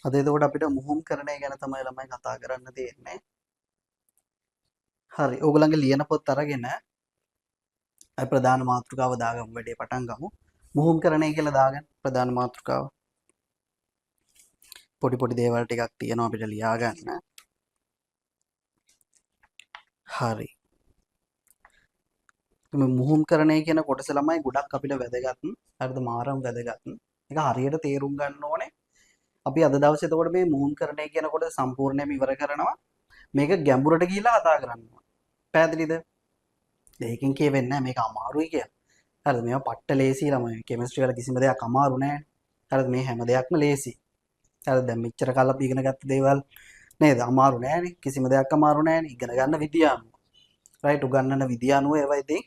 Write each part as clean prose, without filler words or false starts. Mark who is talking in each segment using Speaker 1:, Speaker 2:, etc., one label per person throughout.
Speaker 1: අද එතකොට අපිට මුහුම්කරණය ගැන තමයි ළමයි කතා කරන්න තියෙන්නේ. හරි. ඕගොල්ලන්ගේ ලියන පොත් අරගෙන අපි ප්‍රධාන මාතෘකාව දාගමු වැඩේ පටන් ගමු. මුහුම්කරණය කියලා දාගන්න ප්‍රධාන මාතෘකාව. පොඩි පොඩි දේවල් ටිකක් තියෙනවා අපිට ලියා ගන්න. හරි. මේ මුහුම්කරණය කියන කොටස ළමයි ගොඩක් අපිට වැදගත්. හරිද? මාරම් වැදගත්. ඒක හරියට තේරුම් ගන්න ඕනේ. අපි අද දවසේ එතකොට මේ මුහුම්කරණය කියන කොටස සම්පූර්ණයෙන්ම ඉවර කරනවා. මේක ගැඹුරට ගිහිල්ලා කතා කරනවා. පැහැදිලිද? ඒකෙන් කියවෙන්නේ නැහැ මේක අමාරුයි කියලා. හරිද? මේවා පට්ට ලේසි ළමයි. කෙමිස්ට්‍රි වල කිසිම දෙයක් අමාරු නැහැ. හරිද? මේ හැම දෙයක්ම ලේසි. හරිද? දැන් මෙච්චර කාලෙ අපි ඉගෙන ගත්ත දේවල් නේද? අමාරු නෑනේ. කිසිම දෙයක් අමාරු නෑනේ. ඉගෙන ගන්න විදිය අනුව. රයිට් උගන්වන විදිය අනුව ඒවා ඉතින්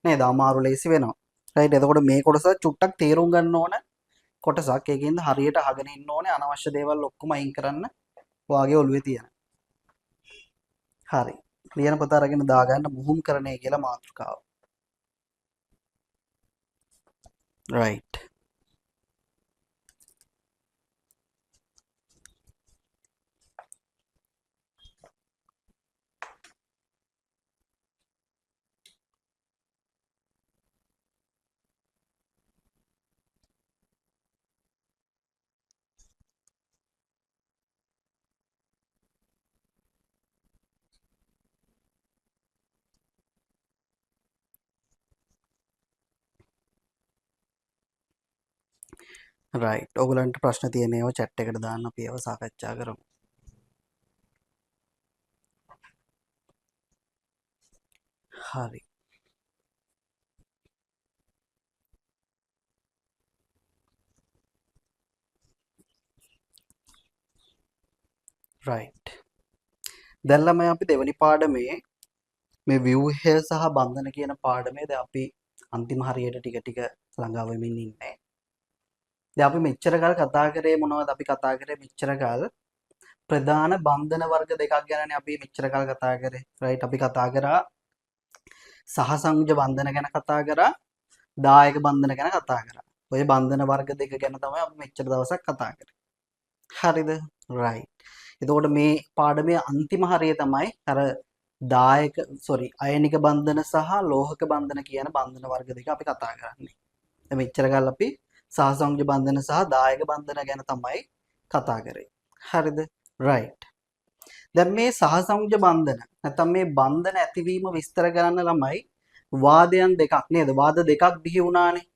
Speaker 1: නේද? අමාරු ලේසි වෙනවා. රයිට් එතකොට මේ කොටස චුට්ටක් තේරුම් ගන්න ඕන කොටසක්. ඒකින්ද හරියට අහගෙන ඉන්න ඕනේ. අනවශ්‍ය දේවල් ඔක්කොම අයින් කරන්න වාගේ ඔළුවේ තියෙන. හරි. ලියන පොත අරගෙන දාගන්න මුහුම්කරණය කියලා මාතෘකාව. right right ඔයගලන්ට ප්‍රශ්න තියෙන ඒවා chat එකට දාන්න අපි ඒවා සාකච්ඡා කරමු. හරි. right දැන් ළමයි අපි දෙවෙනි පාඩමේ මේ ව්‍යුහය සහ බන්ධන කියන පාඩමේ දැන් අපි අන්තිම හරියට ටික ටික ළඟා වෙමින් ඉන්නේ. දැන් අපි මෙච්චර කල් කතා කරේ මොනවද? අපි කතා කරේ මෙච්චර කල් ප්‍රධාන බන්ධන වර්ග දෙකක් ගැනනේ අපි මෙච්චර කල් කතා කරේ. right අපි කතා කරා සහසංයුජ බන්ධන ගැන කතා කරා, දායක බන්ධන ගැන කතා කරා. ඔය බන්ධන වර්ග දෙක ගැන තමයි අපි මෙච්චර දවසක් කතා කරේ. හරිද? right එතකොට මේ පාඩමේ අන්තිම හරිය තමයි අර දායක අයනික බන්ධන සහ ලෝහක බන්ධන කියන බන්ධන වර්ග දෙක අපි කතා කරන්නේ. දැන් මෙච්චර කාල අපි සහසංයුජ බන්ධන සහ දායක බන්ධන ගැන තමයි කතා කරේ. හරිද? right දැන් මේ සහසංයුජ බන්ධන නැත්නම් මේ බන්ධන ඇතිවීම විස්තර කරන්න ළමයි වාදයන් දෙකක් නේද? වාද දෙකක් බිහි වුණානේ.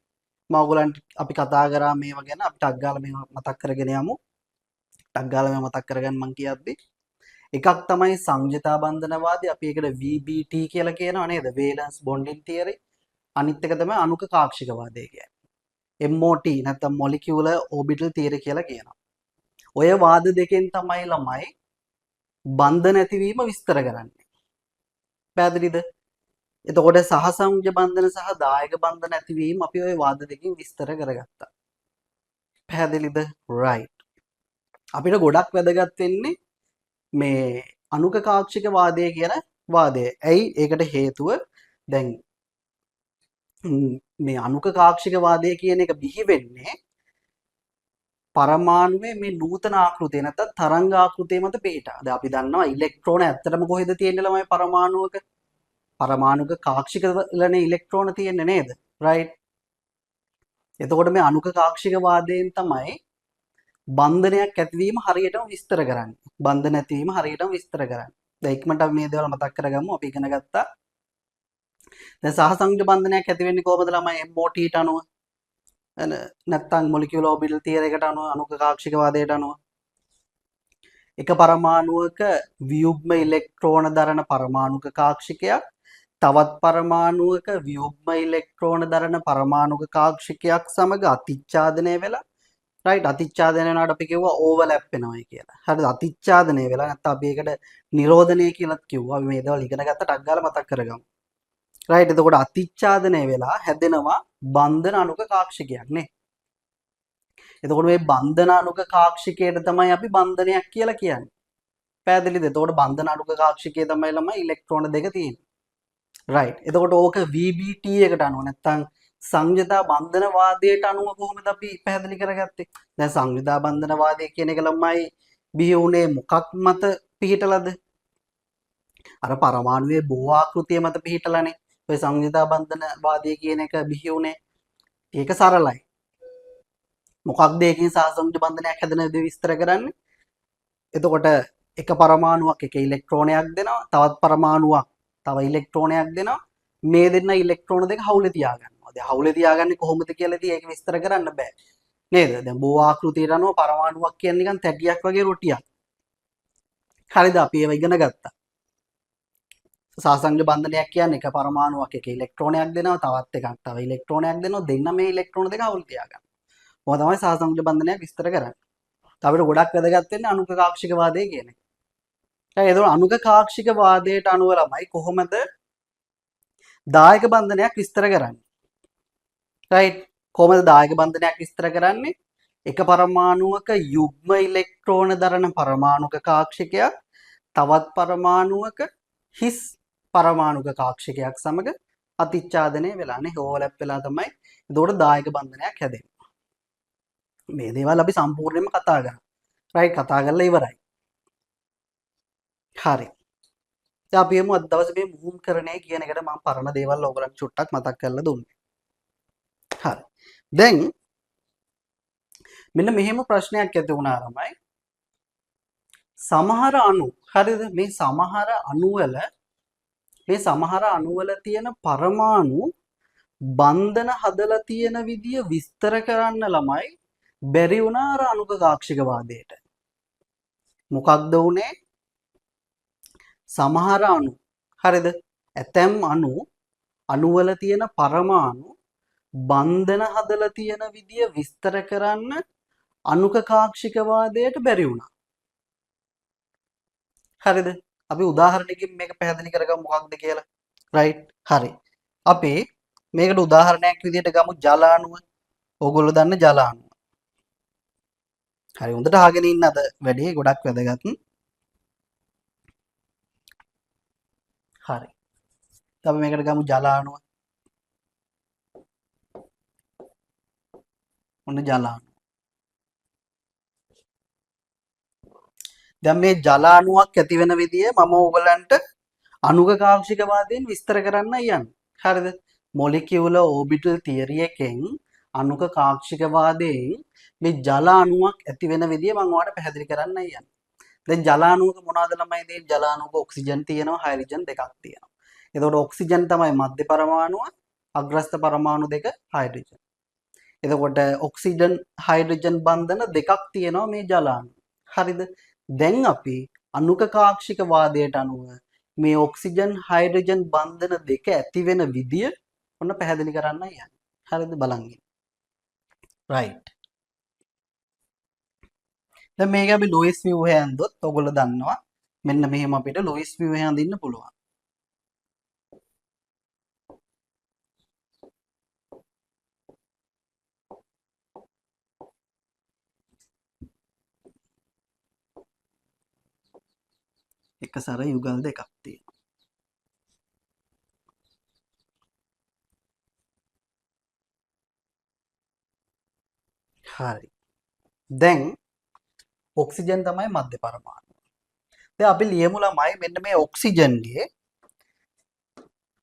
Speaker 1: මම ඔයගලන්ට අපි කතා කරා මේවා ගැන අපි ටක් ගාලා මේවා මතක් කරගෙන යමු. ටක් ගාලා මේවා මතක් කරගන්න මං කියද්දි එකක් තමයි සංයුතා බන්ධනවාදී අපි ඒකට VBT කියලා කියනවා නේද? valence bonding theory. අනිත් එක තමයි අණුක කාක්ෂික වාදය කියන්නේ. MOT නැත්නම් molecular orbital theory කියලා කියනවා. ඔය වාද දෙකෙන් තමයි ළමයි බන්ධන ඇතිවීම විස්තර කරන්නේ. පැහැදිලිද? එතකොට සහසංයුජ බන්ධන සහ දායක බන්ධන ඇතිවීම අපි ওই වාද දෙකෙන් විස්තර කරගත්තා. පැහැදිලිද? right අපිට ගොඩක් වැදගත් වෙන්නේ මේ අණුක කාක්ෂික වාදය කියන වාදය. ඇයි ඒකට හේතුව දැන් මේ අණුක කාක්ෂික වාදය කියන එක බිහි වෙන්නේ පරමාණුවේ මේ නූතන ආකෘතිය නැත්නම් තරංග ආකෘතිය මත පිහිටා. දැන් අපි දන්නවා ඉලෙක්ට්‍රෝන ඇත්තටම කොහෙද තියෙන්නේ ළමයි පරමාණුවක? පරමාණුක කාක්ෂික වලනේ ඉලෙක්ට්‍රෝන තියෙන්නේ නේද? right එතකොට මේ අණුක කාක්ෂික වාදයෙන් තමයි බන්ධනයක් ඇතිවීම හරියටම විස්තර කරන්නේ. බන්ධන ඇතිවීම හරියටම විස්තර කරන්නේ. දැන් ඉක්මනට අපි මේ දේවල් මතක් කරගමු. අපි ඉගෙන ගත්තා. දැන් සහසංයුජ බන්ධනයක් ඇති වෙන්නේ කොහොමද ළමයි? MOT ට අනුව. නැත්නම් molecular orbital theory එකට අනුව අණුක කාක්ෂික වාදයට අනුව. එක පරමාණුවක ව්‍යුග්ම ඉලෙක්ට්‍රෝන දරන පරමාණුක කාක්ෂිකයක් තවත් පරමාණුවක ව්‍යුග්ම ඉලෙක්ට්‍රෝන දරන පරමාණුක කාක්ෂිකයක් සමග අතිච්ඡාදනය වෙලා right අතිච්ඡාදනය වෙනාට අපි කිව්වා ඕවර්ලැප් වෙනවායි කියලා. හරිද? අතිච්ඡාදනය වෙලා නැත්නම් අපි ඒකට නිරෝධනය කියලාත් කිව්වා. අපි මේ දේවල් ඉගෙන ගත්ත ටක් ගාලා මතක් කරගමු. right එතකොට අතිච්ඡාදනය වෙලා හැදෙනවා බන්ධන අණුක කාක්ෂිකයක් නේ. එතකොට මේ බන්ධන අණුක කාක්ෂිකයට තමයි අපි බන්ධනයක් කියලා කියන්නේ. පැහැදිලිද? එතකොට බන්ධන අණුක කාක්ෂිකයේ තමයි ළමයි ඉලෙක්ට්‍රෝන දෙක තියෙන්නේ. right එතකොට ඕක VBT එකට අනුව නැත්නම් සංයුතා බන්ධනවාදයට අනුව කොහොමද අපි පැහැදිලි කරගත්තේ? දැන් සංයුතා බන්ධනවාදය කියන එක ළමයි බිහි වුණේ මොකක් මත පිහිටලාද? අර පරමාණුවේ බෝ ආකෘතිය මත පිහිටලානේ. ඔය සංයුතා බන්ධනවාදය කියන එක බිහි වුණේ. ඒක සරලයි. මොකක්ද ඒකෙන් සහසංයුජ බන්ධනයක් හැදෙන විදිහ විස්තර කරන්නේ? එතකොට එක පරමාණුවක් එක ඉලෙක්ට්‍රෝනයක් දෙනවා, තවත් පරමාණුවක් තව ඉලෙක්ට්‍රෝනයක් දෙනවා. මේ දෙන්න ඉලෙක්ට්‍රෝන දෙක හවුලේ තියාගන්නවා. දැන් හවුලේ තියාගන්නේ කොහොමද කියලා ඉතින් ඒක විස්තර කරන්න බෑ. නේද? දැන් බෝ ආකෘතියට අනුව පරමාණුවක් කියන්නේ නිකන් තැටියක් වගේ රොටියක්. හරිද? අපි ඒව ඉගෙන ගත්තා. සාසංජ බන්ධනයක් කියන්නේ එක පරමාණුවක් එක ඉලෙක්ට්‍රෝනයක් දෙනවා, තවත් එකක් තව ඉලෙක්ට්‍රෝනයක් දෙනවා. දෙන්න මේ ඉලෙක්ට්‍රෝන දෙක හවුල් තියාගන්නවා. මොකද තමයි සාසංජ බන්ධනයක් විස්තර කරන්නේ. අපිට ගොඩක් වැදගත් වෙන්නේ අනුක කාක්ෂික වාදය කියන එක. එතකොට අනුක කාක්ෂික වාදයට අනුව ළමයි කොහොමද දායක බන්ධනයක් විස්තර කරන්නේ? රයිට්. කොහොමද දායක බන්ධනයක් විස්තර කරන්නේ? එක පරමාණුවක යුග්ම ඉලෙක්ට්‍රෝන දරන පරමාණුක කාක්ෂිකයක් තවත් පරමාණුවක හිස් පරමාණුක කාක්ෂිකයක් සමග අතිච්ඡාදනය වෙලානේ ඕවර්ලැප් වෙලා තමයි එතකොට දායක බන්ධනයක් හැදෙන්නේ. මේ දේවල් අපි සම්පූර්ණයෙන්ම කතා කරා. රයිට් කතා කරලා ඉවරයි. හරි. දැන් අපි යමු අද දවසේ මේ මුහුණුකරණය කියන එකට මම පරණ දේවල් ඔයගලන්ට චුට්ටක් මතක් කරලා දුන්නා. හරි. දැන් මෙන්න මෙහෙම ප්‍රශ්නයක් ඇති වුණා ළමයි. සමහර අණු හරිද මේ සමහර අණු වල තියෙන පරමාණු බන්ධන හදලා තියෙන විදිය විස්තර කරන්න ළමයි බැරි වුණා අර අණුක කාක්ෂික වාදයට. මොකක්ද උනේ? සමහර අණු හරිද? ඇතැම් අණු වල තියෙන පරමාණු බන්ධන හදලා තියෙන විදිය විස්තර කරන්න අණුක කාක්ෂික වාදයට බැරි වුණා. හරිද? අපි උදාහරණයකින් මේක පැහැදිලි කරගමු මොකක්ද කියලා. රයිට්. හරි. අපි මේකට උදාහරණයක් විදිහට ගමු ජල අණුව. ඕගොල්ලෝ දන්න ජල අණුව. හරි හොඳට අහගෙන ඉන්න අද වැඩේ ගොඩක් වැදගත්. හරි. අපි මේකට ගමු ජල අණුව. ඔන්න ජල අණුව. දැන් මේ ජල අණුවක් ඇති වෙන විදිය මම ඕගලන්ට අණුක කාක්ෂික වාදයෙන් විස්තර කරන්න යන්නේ. හරිද? මොලිකියුලර් ඕබිටල් තියරි එකෙන් අණුක කාක්ෂික වාදයෙන් මේ ජල අණුවක් ඇති වෙන විදිය මම ඔයාලට පැහැදිලි කරන්න යන්නේ. දැන් ජල අණුවක මොනවද ළමයි තියෙන්නේ? ජල අණුවක ඔක්සිජන් තියෙනවා, හයිඩ්‍රජන් දෙකක් තියෙනවා. එතකොට ඔක්සිජන් තමයි මධ්‍ය පරමාණුව, අග්‍රස්ත පරමාණු දෙක හයිඩ්‍රජන්. එතකොට ඔක්සිජන් හයිඩ්‍රජන් බන්ධන දෙකක් තියෙනවා මේ ජල අණුව. හරිද? දැන් අපි අණුක කාක්ෂික වාදයට අනුව මේ ඔක්සිජන් හයිඩ්‍රජන් බන්ධන දෙක ඇති වෙන විදිය ඔන්න පැහැදිලි කරන්න යන්නේ. හරිද? බලන්න. රයිට්. දැන් මේක අපි ලුයිස් ව්‍යුහය ඇඳුවොත් ඔයගොල්ලෝ දන්නවා මෙන්න මෙහෙම අපිට ලුයිස් ව්‍යුහය අඳින්න පුළුවන්. එක සැර යුගල් දෙකක් තියෙනවා. හරි. දැන් ඔක්සිජන් තමයි මධ්‍ය පරමාණු. දැන් අපි ලියමු ළමයි මෙන්න මේ ඔක්සිජන්ගේ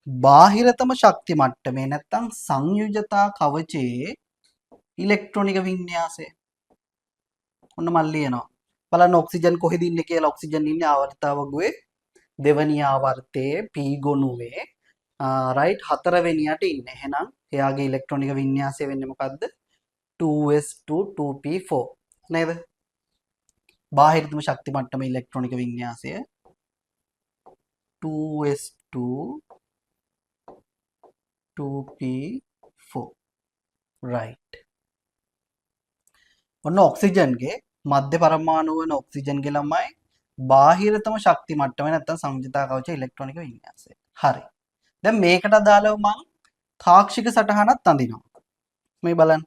Speaker 1: බාහිරතම ශක්ති මට්ටමේ නැත්තම් සංයුජතා කවචයේ ඉලෙක්ට්‍රොනික වින්‍යාසය. ඔන්න මම ලියනවා. බලන්න ඔක්සිජන් කොහෙද ඉන්නේ කියලා. ඔක්සිජන් ඉන්නේ ආවර්තාවගුවේ දෙවැනි ආවර්තයේ P ගොනුවේ රයිට් හතරවෙනියට ඉන්නේ. එහෙනම් එයාගේ ඉලෙක්ට්‍රොනික වින්‍යාසය වෙන්නේ මොකද්ද? 2s2 2p4 නේද? බාහිරතම ශක්ති මට්ටමේ ඉලෙක්ට්‍රොනික වින්‍යාසය 2s2 2p4 right. ඔන්න ඔක්සිජන්ගේ මධ්‍ය පරමාණු වන ඔක්සිජන්ගේ ළමයි බාහිරතම ශක්ති මට්ටමේ නැත්තම් සංයුතා කවච ඉලෙක්ට්‍රොනික වින්‍යාසය. හරි. දැන් මේකට අදාළව මම තාක්ෂික සටහනක් අඳිනවා. මේ බලන්න.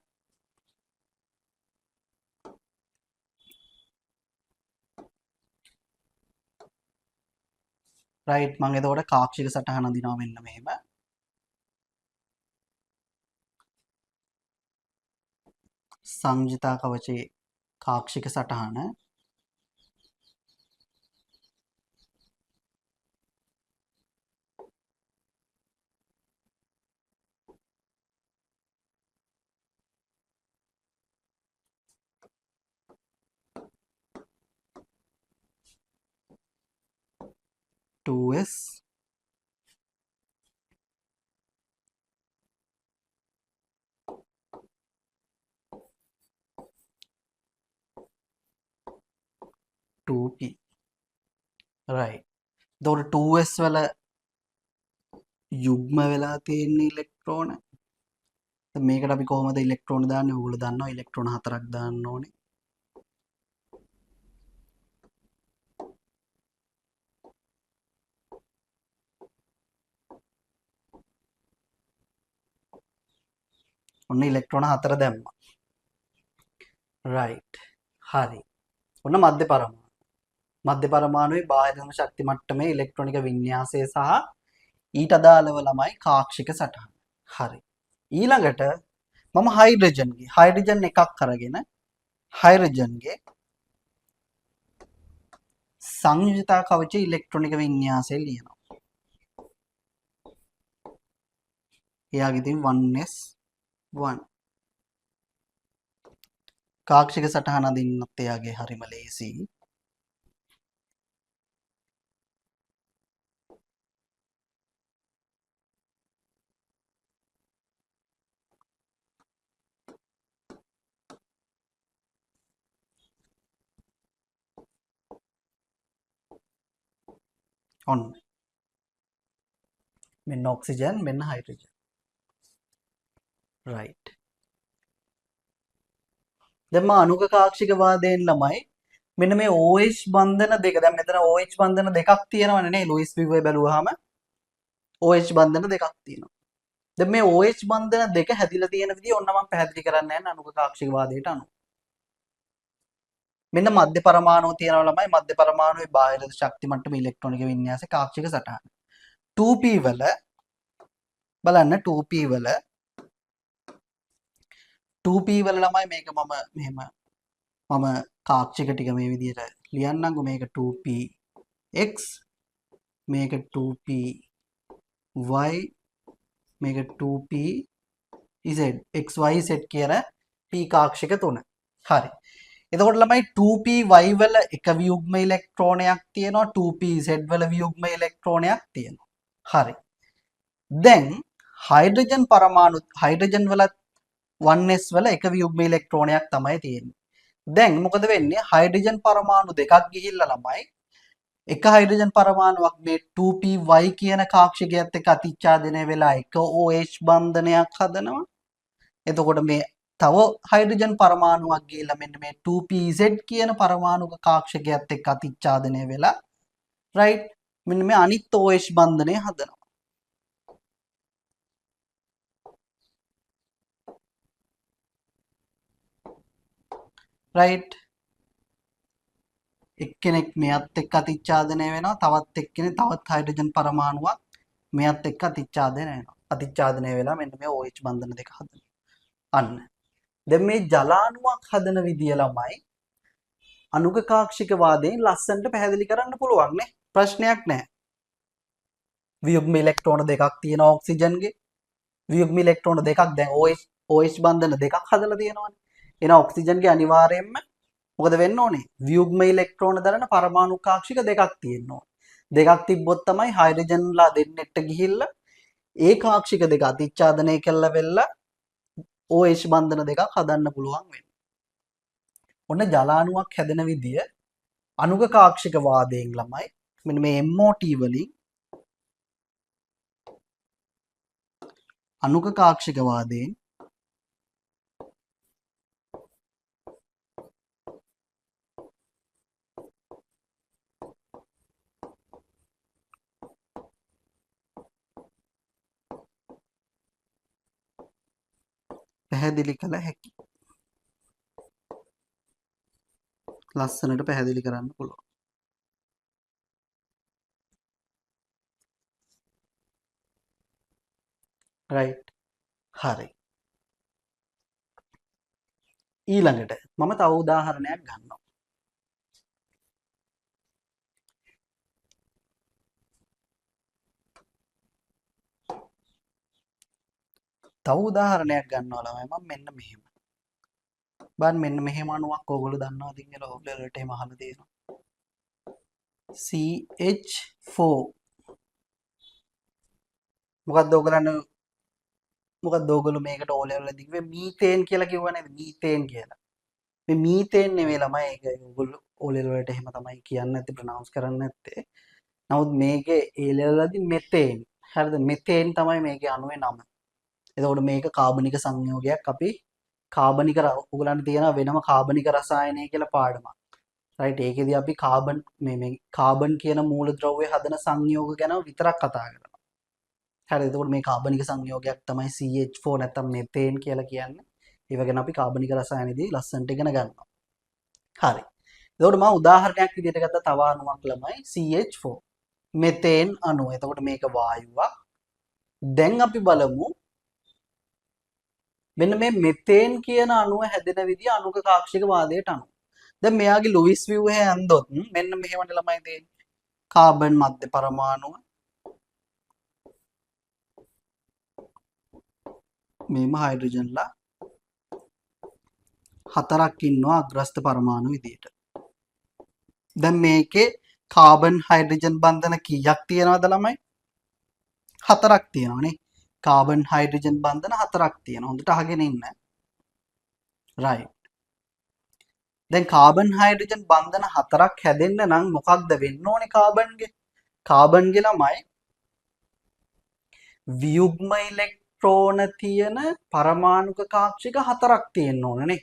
Speaker 1: රයිට් මම එතකොට කාක්ෂික සටහන අඳිනවා මෙන්න මෙහෙම. සංජිතා කවචයේ කාක්ෂික සටහන 2s 2p right. එතකොට 2s වල යුග්ම වෙලා තියෙන ඉලෙක්ට්‍රෝන. මේකට අපි කොහොමද ඉලෙක්ට්‍රෝන දාන්නේ? ඕගොල්ලෝ දන්නවා ඉලෙක්ට්‍රෝන 4ක් දාන්න ඕනේ. ඔන්න ඉලෙක්ට්‍රෝන 4 දැම්මා. right. හරි. ඔන්න මධ්‍ය පරමාණු. මධ්‍ය පරමාණුවේ බාහිර ධන ශක්ති මට්ටමේ ඉලෙක්ට්‍රොනික වින්‍යාසය සහ ඊට අදාළව ළමයි කාක්ෂික සටහන. හරි. ඊළඟට මම හයිඩ්‍රජන් එකක් අරගෙන හයිඩ්‍රජන්ගේ සංයුජතා කවච ඉලෙක්ට්‍රොනික වින්‍යාසය ලියනවා. එයාගේ ඉතින් 1s1 කාක්ෂික සටහන අදින්නත් එයාගේ හරිම ලේසි. ඔන්න මෙන්න ඔක්සිජන් මෙන්න හයිඩ්‍රජන්. right. දැන් මා අණුක කාක්ෂික වාදයෙන් ළමයි මෙන්න මේ OH බන්ධන දෙක. දැන් මෙතන OH බන්ධන දෙකක් තියෙනවනේ නේ. ලුයිස් විවර් බැලුවාම OH බන්ධන දෙකක් තියෙනවා. දැන් මේ OH බන්ධන දෙක හැදිලා තියෙන විදිහ ඔන්න මම පැහැදිලි කරන්න යන අණුක කාක්ෂික වාදයට අනුව. මෙන්න මධ්‍ය පරමාණු තියෙනවා ළමයි. මධ්‍ය පරමාණුවේ බාහිර ශක්ති මට්ටම ඉලෙක්ට්‍රොනික වින්‍යාසයේ කාක්ෂික සටහන. 2p වල බලන්න 2p වල ළමයි මේක මම කාක්ෂික ටික මේ විදිහට ලියන්නම්කෝ. මේක 2px මේක 2py මේක 2pz xyz කියන p කාක්ෂික තුන. හරි. එතකොට ළමයි 2py වල එක වියුග්ම ඉලෙක්ට්‍රෝනයක් තියෙනවා, 2pz වල වියුග්ම ඉලෙක්ට්‍රෝනයක් තියෙනවා. හරි. දැන් හයිඩ්‍රජන් වලත් 1s වල එක වියුග්ම ඉලෙක්ට්‍රෝනයක් තමයි තියෙන්නේ. දැන් මොකද වෙන්නේ? හයිඩ්‍රජන් පරමාණු දෙකක් ගිහිල්ලා ළමයි එක හයිඩ්‍රජන් පරමාණුවක් මේ 2py කියන කාක්ෂිකයත් එක්ක අතිච්ඡාදනය වෙලා එක OH බන්ධනයක් හදනවා. එතකොට මේ තව හයිඩ්‍රජන් පරමාණුවක් ගිහිල්ලා මෙන්න මේ 2pz කියන පරමාණුක කාක්ෂිකයත් එක්ක අතිච්ඡාදනය වෙලා right මෙන්න මේ අනිත් OH බන්ධනය හදනවා. right. එක්කෙනෙක් මෙයත් එක්ක අතිච්ඡාදනය වෙනවා, තවත් එක්කෙනෙක් තවත් හයිඩ්‍රජන් පරමාණුවක් මෙයත් එක්ක අතිච්ඡාදනය වෙනවා. අතිච්ඡාදනය වෙලා මෙන්න මේ OH බන්ධන දෙක හදනවා. අන්න. දැන් මේ ජලාණුවක් හදන විදිය ළමයි අණුක කාක්ෂික වාදයෙන් ලස්සනට පැහැදිලි කරන්න පුළුවන් නේ. ප්‍රශ්නයක් නැහැ. වියුග්ම ඉලෙක්ට්‍රෝන දෙකක් තියෙනවා ඔක්සිජන්ගේ. වියුග්ම ඉලෙක්ට්‍රෝන දෙකක් දැන් OH බන්ධන දෙකක් හදලා තියෙනවානේ. එහෙනම් ඔක්සිජන්ගේ අනිවාර්යයෙන්ම මොකද වෙන්න ඕනේ? වියුග්ම ඉලෙක්ට්‍රෝන දරන පරමාණු කාක්ෂික දෙකක් තියෙන්න ඕනේ. දෙකක් තිබ්බොත් තමයි හයිඩ්‍රජන්ලා දෙන්නෙක්ට ගිහිල්ලා ඒ කාක්ෂික දෙක අතිච්ඡාදනය කළා වෙලා OH බන්ධන දෙකක් හදන්න පුළුවන් වෙන්නේ. ඔන්න ජලාණුවක් හැදෙන විදිය අණුක කාක්ෂික වාදයෙන් ළමයි මෙන්න මේ MOT වලින් අණුක කාක්ෂික වාදයෙන් පැහැදිලි කළ හැකි. ලස්සනට පැහැදිලි කරන්න පුළුවන්. right. හරි. ඊළඟට මම තව උදාහරණයක් ගන්නවා. තව උදාහරණයක් ගන්නවා ළමයි මම මෙන්න මෙහෙම. බලන්න මෙන්න මෙහෙම අණුවක් ඕගොල්ලෝ දන්නවද කියලා ඕගොල්ලෝ වලට එහෙම අහලා තියෙනවා. CH4 මොකක්ද ඕගොල්ලෝ මේකට O level වල දිග්වේ මීතේන් කියලා කිව්වා නේද? මීතේන් කියලා. මේ මීතේන් නෙවෙයි ළමයි ඒක ඕගොල්ලෝ O level වලට එහෙම තමයි කියන්නේ නැත්තේ ප්‍රොනවුන්ස් කරන්නේ නැත්තේ. නමුත් මේකේ A level වලදී මෙතේන්. හරිද? මෙතේන් තමයි මේකේ අණුවේ නම. එතකොට මේක කාබනික සංයෝගයක්. අපි කාබනික ඔයගලන්ට තියෙනවා වෙනම කාබනික රසායනය කියලා පාඩමක්. රයිට් ඒකෙදී අපි මේ කාබන් කියන මූලද්‍රව්‍ය හදන සංයෝග ගැන විතරක් කතා කරනවා. හරි එතකොට මේ කාබනික සංයෝගයක් තමයි CH4 නැත්නම් මෙතේන් කියලා කියන්නේ. ඒව ගැන අපි කාබනික රසායනයේදී ලස්සනට ඉගෙන ගන්නවා. හරි. එතකොට මම උදාහරණයක් විදිහට ගත්ත තව අණුවක් ළමයි CH4 මෙතේන් අණුව. එතකොට මේක වායුවක්. දැන් අපි බලමු මෙන්න මේ මෙතේන් කියන අණුව හැදෙන විදිය අණුක කාක්ෂික වාදයට අනුව. දැන් මෙයාගේ ලුයිස් ව්‍යුහය ඇන්දොත් මෙන්න මෙහෙමද ළමයි තියෙන්නේ. කාබන් මධ්‍ය පරමාණුව මේම හයිඩ්‍රජන්ලා හතරක් ඉන්නවා අග්‍රස්ත පරමාණු විදියට. දැන් මේකේ කාබන් හයිඩ්‍රජන් බන්ධන කීයක් තියෙනවද ළමයි? හතරක් තියෙනවානේ. කාබන් හයිඩ්‍රජන් බන්ධන හතරක් තියෙනවා. හොඳට අහගෙන ඉන්න. right. දැන් කාබන් හයිඩ්‍රජන් බන්ධන හතරක් හැදෙන්න නම් මොකක්ද වෙන්න ඕනේ කාබන්ගේ? කාබන්ගේ ළමයි වියුග්ම ඉලෙක්ට්‍රෝන තියෙන පරමාණුක කාක්ෂික හතරක් තියෙන්න ඕනනේ.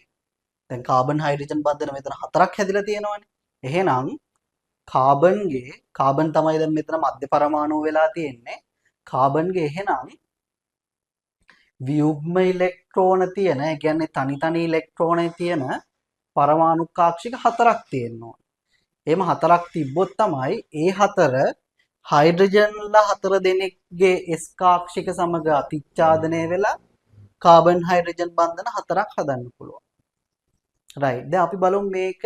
Speaker 1: දැන් කාබන් හයිඩ්‍රජන් බන්ධන මෙතන හතරක් හැදිලා තියෙනවානේ. එහෙනම් කාබන් තමයි දැන් මෙතන මධ්‍ය පරමාණුව වෙලා තියෙන්නේ. කාබන්ගේ එහෙනම් වියුග්ම ඉලෙක්ට්‍රෝන තියෙන, ඒ කියන්නේ තනි ඉලෙක්ට්‍රෝනේ තියෙන පරමාණු කාක්ෂික හතරක් තියෙන්න ඕනේ. එහෙම හතරක් තිබ්බොත් තමයි ඒ හතර හයිඩ්‍රජන්ලා හතර දෙනෙක්ගේ S කාක්ෂික සමග අතිච්ඡාදනය වෙලා කාබන් හයිඩ්‍රජන් බන්ධන හතරක් හදන්න පුළුවන්. right. දැන් අපි බලමු මේක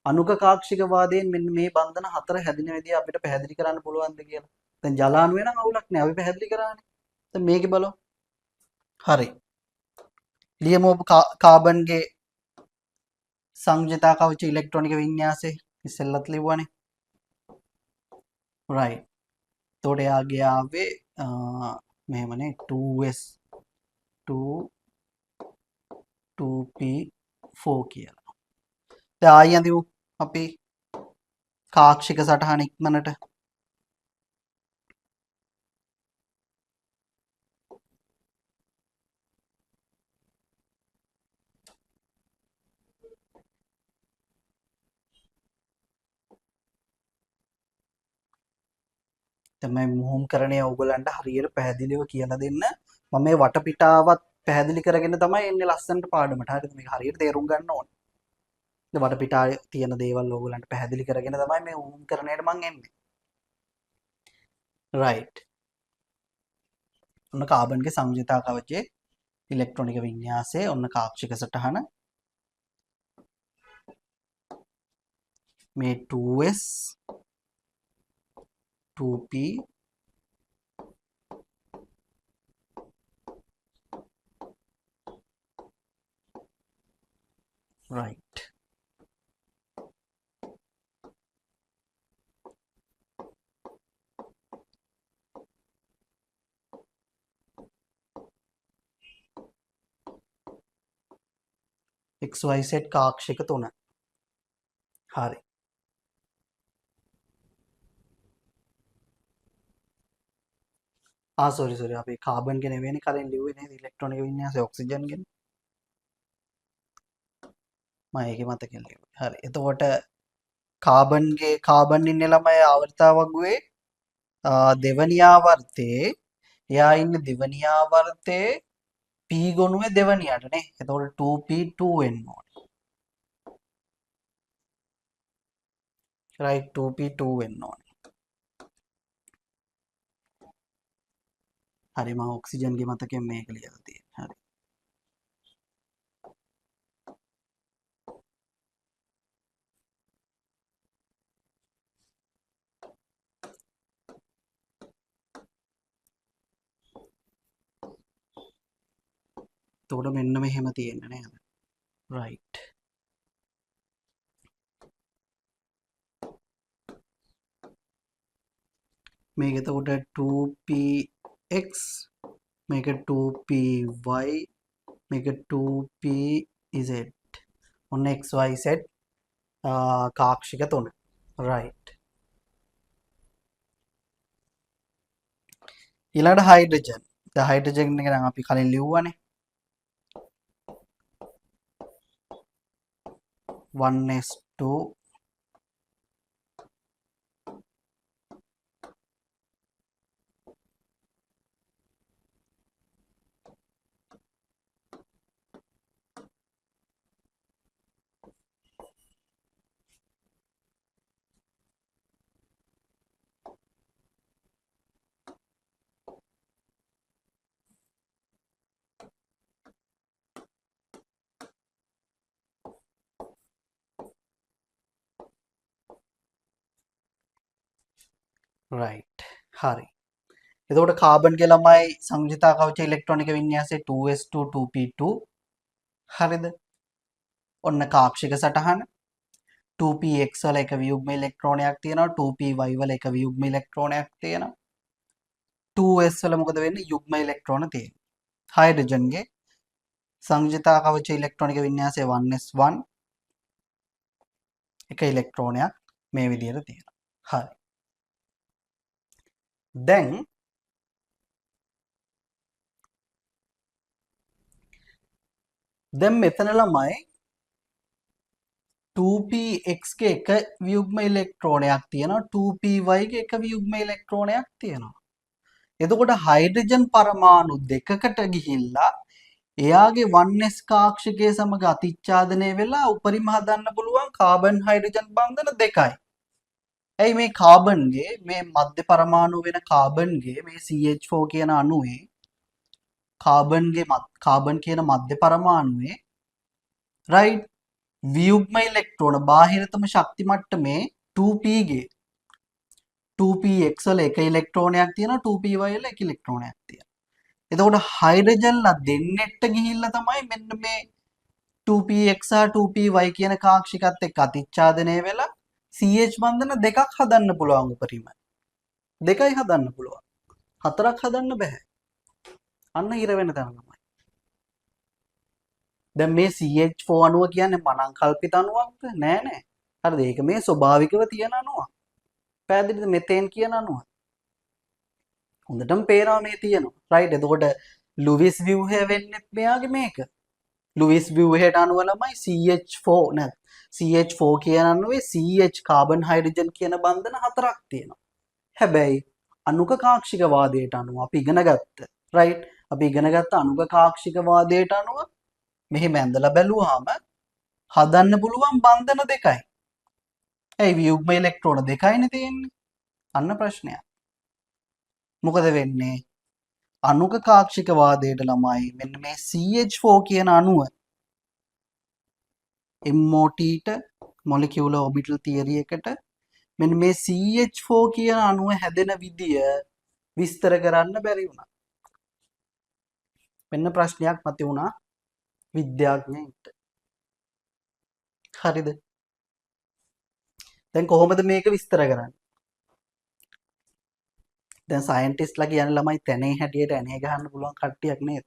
Speaker 1: අණුක කාක්ෂික වාදයෙන් මෙන්න මේ බන්ධන හතර හැදින විදිය අපිට පැහැදිලි කරන්න පුළුවන්ද කියලා. දැන් ජල අණුවේ නම් අවුලක් නෑ. අපි පැහැදිලි කරානේ. දැන් මේකේ බලමු. හරි. ලියමු කාබන්ගේ සංයුතා කවච ඉලෙක්ට්‍රොනික වින්‍යාසය ඉස්සෙල්ලත් ලිව්වනේ. right. එතකොට එයාගේ ආවේ මෙහෙමනේ 2s 2 2p4 කියලා. දැන් ආයෙ යඳිමු අපි කාක්ෂික සටහන ඉක්මනට. තමයි මුහුම් කරණය ඔයගලන්ට හරියට පැහැදිලිව කියලා දෙන්න. මම මේ වටපිටාවත් පැහැදිලි කරගෙන තමයි එන්නේ ලස්සනට පාඩමට. හරිද? මේක හරියට තේරුම් ගන්න ඕනේ. ඉතින් වටපිටාවේ තියෙන දේවල් ඔයගලන්ට පැහැදිලි කරගෙන තමයි මේ මුහුම් කරණයට මම එන්නේ. right. ඔන්න කාබන්ගේ සංයුතා කවචයේ ඉලෙක්ට්‍රොනික වින්‍යාසය ඔන්න කාක්ෂික සටහන. මේ 2s 2p right. XYZ කාක්ෂික 3. හරි. සෝරි අපි කාබන් ගැන නෙවෙයිනේ කලින් ලිව්වේ නේද ඉලෙක්ට්‍රොනික වින්‍යාසය ඔක්සිජන් ගැන. මම ඒකේ මතකෙන් ලිව්වේ. හරි. එතකොට කාබන් ඉන්නේ ළමයි ආවර්තාවගුවේ දෙවැනි ආවර්තයේ එයා ඉන්නේ දෙවැනි ආවර්තයේ p ගොනුවේ දෙවැනියට නේ. එතකොට 2p2 වෙන්න ඕනේ. right 2p2 වෙන්න ඕනේ. හරි මම ඔක්සිජන්ගේ මතකයෙන් මේක ලියලා තියෙනවා. හරි. එතකොට මෙන්න මෙහෙම තියෙන්නේ නේද? right. මේක එතකොට 2px මේක 2py මේක 2pz ඔන්න xyz කාක්ෂික තුන right. ඊළඟට හයිඩ්‍රජන්. දැන් හයිඩ්‍රජන් එක නම් අපි කලින් ලිව්වනේ 1s2 right. හරි. එතකොට කාබන්ගේ ළමයි සංයුතා කවච ඉලෙක්ට්‍රොනික වින්‍යාසයේ 2s2 2p2 හරිද? ඔන්න කාක්ෂික සටහන 2px වල එක වියුග්ම ඉලෙක්ට්‍රෝනයක් තියෙනවා 2py වල එක වියුග්ම ඉලෙක්ට්‍රෝනයක් තියෙනවා 2s වල මොකද වෙන්නේ යුග්ම ඉලෙක්ට්‍රෝන තියෙනවා. හයිඩ්‍රජන්ගේ සංයුතා කවච ඉලෙක්ට්‍රොනික වින්‍යාසයේ 1s1 එක ඉලෙක්ට්‍රෝනයක් මේ විදිහට තියෙනවා. හරි. දැන් මෙතන ළමයි 2px ගේ එක වියුග්ම ඉලෙක්ට්‍රෝනයක් තියෙනවා 2py ගේ එක වියුග්ම ඉලෙක්ට්‍රෝනයක් තියෙනවා. එතකොට හයිඩ්‍රජන් පරමාණු දෙකකට ගිහිල්ලා එයාගේ 1s කාක්ෂිකය සමග අතිච්ඡාදනය වෙලා උපරිම හදන්න පුළුවන් කාබන් හයිඩ්‍රජන් බන්ධන දෙකයි. ඇයි මේ කාබන්ගේ මේ මධ්‍ය පරමාණු වෙන කාබන්ගේ මේ CH4 කියන අණුවේ කාබන් කියන මධ්‍ය පරමාණුවේ right වියුග්ම ඉලෙක්ට්‍රෝන බාහිරතම ශක්ති මට්ටමේ 2p ගේ 2px වල එක ඉලෙක්ට්‍රෝනයක් තියෙනවා 2py වල එක ඉලෙක්ට්‍රෝනයක් තියෙනවා. එතකොට හයිඩ්‍රජන්ලා දෙන්නෙක්ට ගිහිල්ලා තමයි මෙන්න මේ 2px සහ 2py කියන කාක්ෂිකත් එක්ක අතිච්ඡාදනය වෙලා CH බන්ධන දෙකක් හදන්න පුළුවන් උපරිම. දෙකයි හදන්න පුළුවන්. හතරක් හදන්න බෑ. අන්න ඉර වෙන තැන තමයි. දැන් මේ CH4 අණුව කියන්නේ මනං කල්පිත අණුවක්ද? නෑ නෑ. හරිද? ඒක මේ ස්වභාවිකව තියෙන අණුවක්. පැහැදිලිද මෙතේන් කියන අණුව? හොඳටම පේනවා මේ තියෙනවා. රයිට්. එතකොට ලුවිස් ව්‍යුහය වෙන්නේ මෙයාගේ මේක. ලුවිස් ව්‍යුහයට අනුව ළමයි CH4 නැත්. CH4 කියන අණුවේ CH කාබන් හයිඩ්‍රජන් කියන බන්ධන හතරක් තියෙනවා. හැබැයි අණුක කාක්ෂික වාදයට අනුව අපි ඉගෙන ගත්ත. රයිට්. අපි ඉගෙන ගත්ත අණුක කාක්ෂික වාදයට අනුව මෙහෙම ඇඳලා බැලුවාම හදන්න පුළුවන් බන්ධන දෙකයි. ඇයි වියුග්ම ඉලෙක්ට්‍රෝන දෙකයිනේ තියෙන්නේ. අන්න ප්‍රශ්නයක්. මොකද වෙන්නේ? අණුක කාක්ෂික වාදයට ළමයි මෙන්න මේ CH4 කියන අණුව MOT-ට මොලිකියුලර් ඔබිටල් තියරි එකට මෙන්න මේ CH4 කියන අණුව හැදෙන විදිය විස්තර කරන්න බැරි වුණා. මෙන්න ප්‍රශ්නයක් මත වුණා විද්‍යාඥයින්ට. හරිද? දැන් කොහොමද මේක විස්තර කරන්නේ? දැන් සයන්ටිස්ට්ලා කියන්නේ ළමයි තැනේ හැටියට ඇනේ ගහන්න පුළුවන් කට්ටියක් නේද?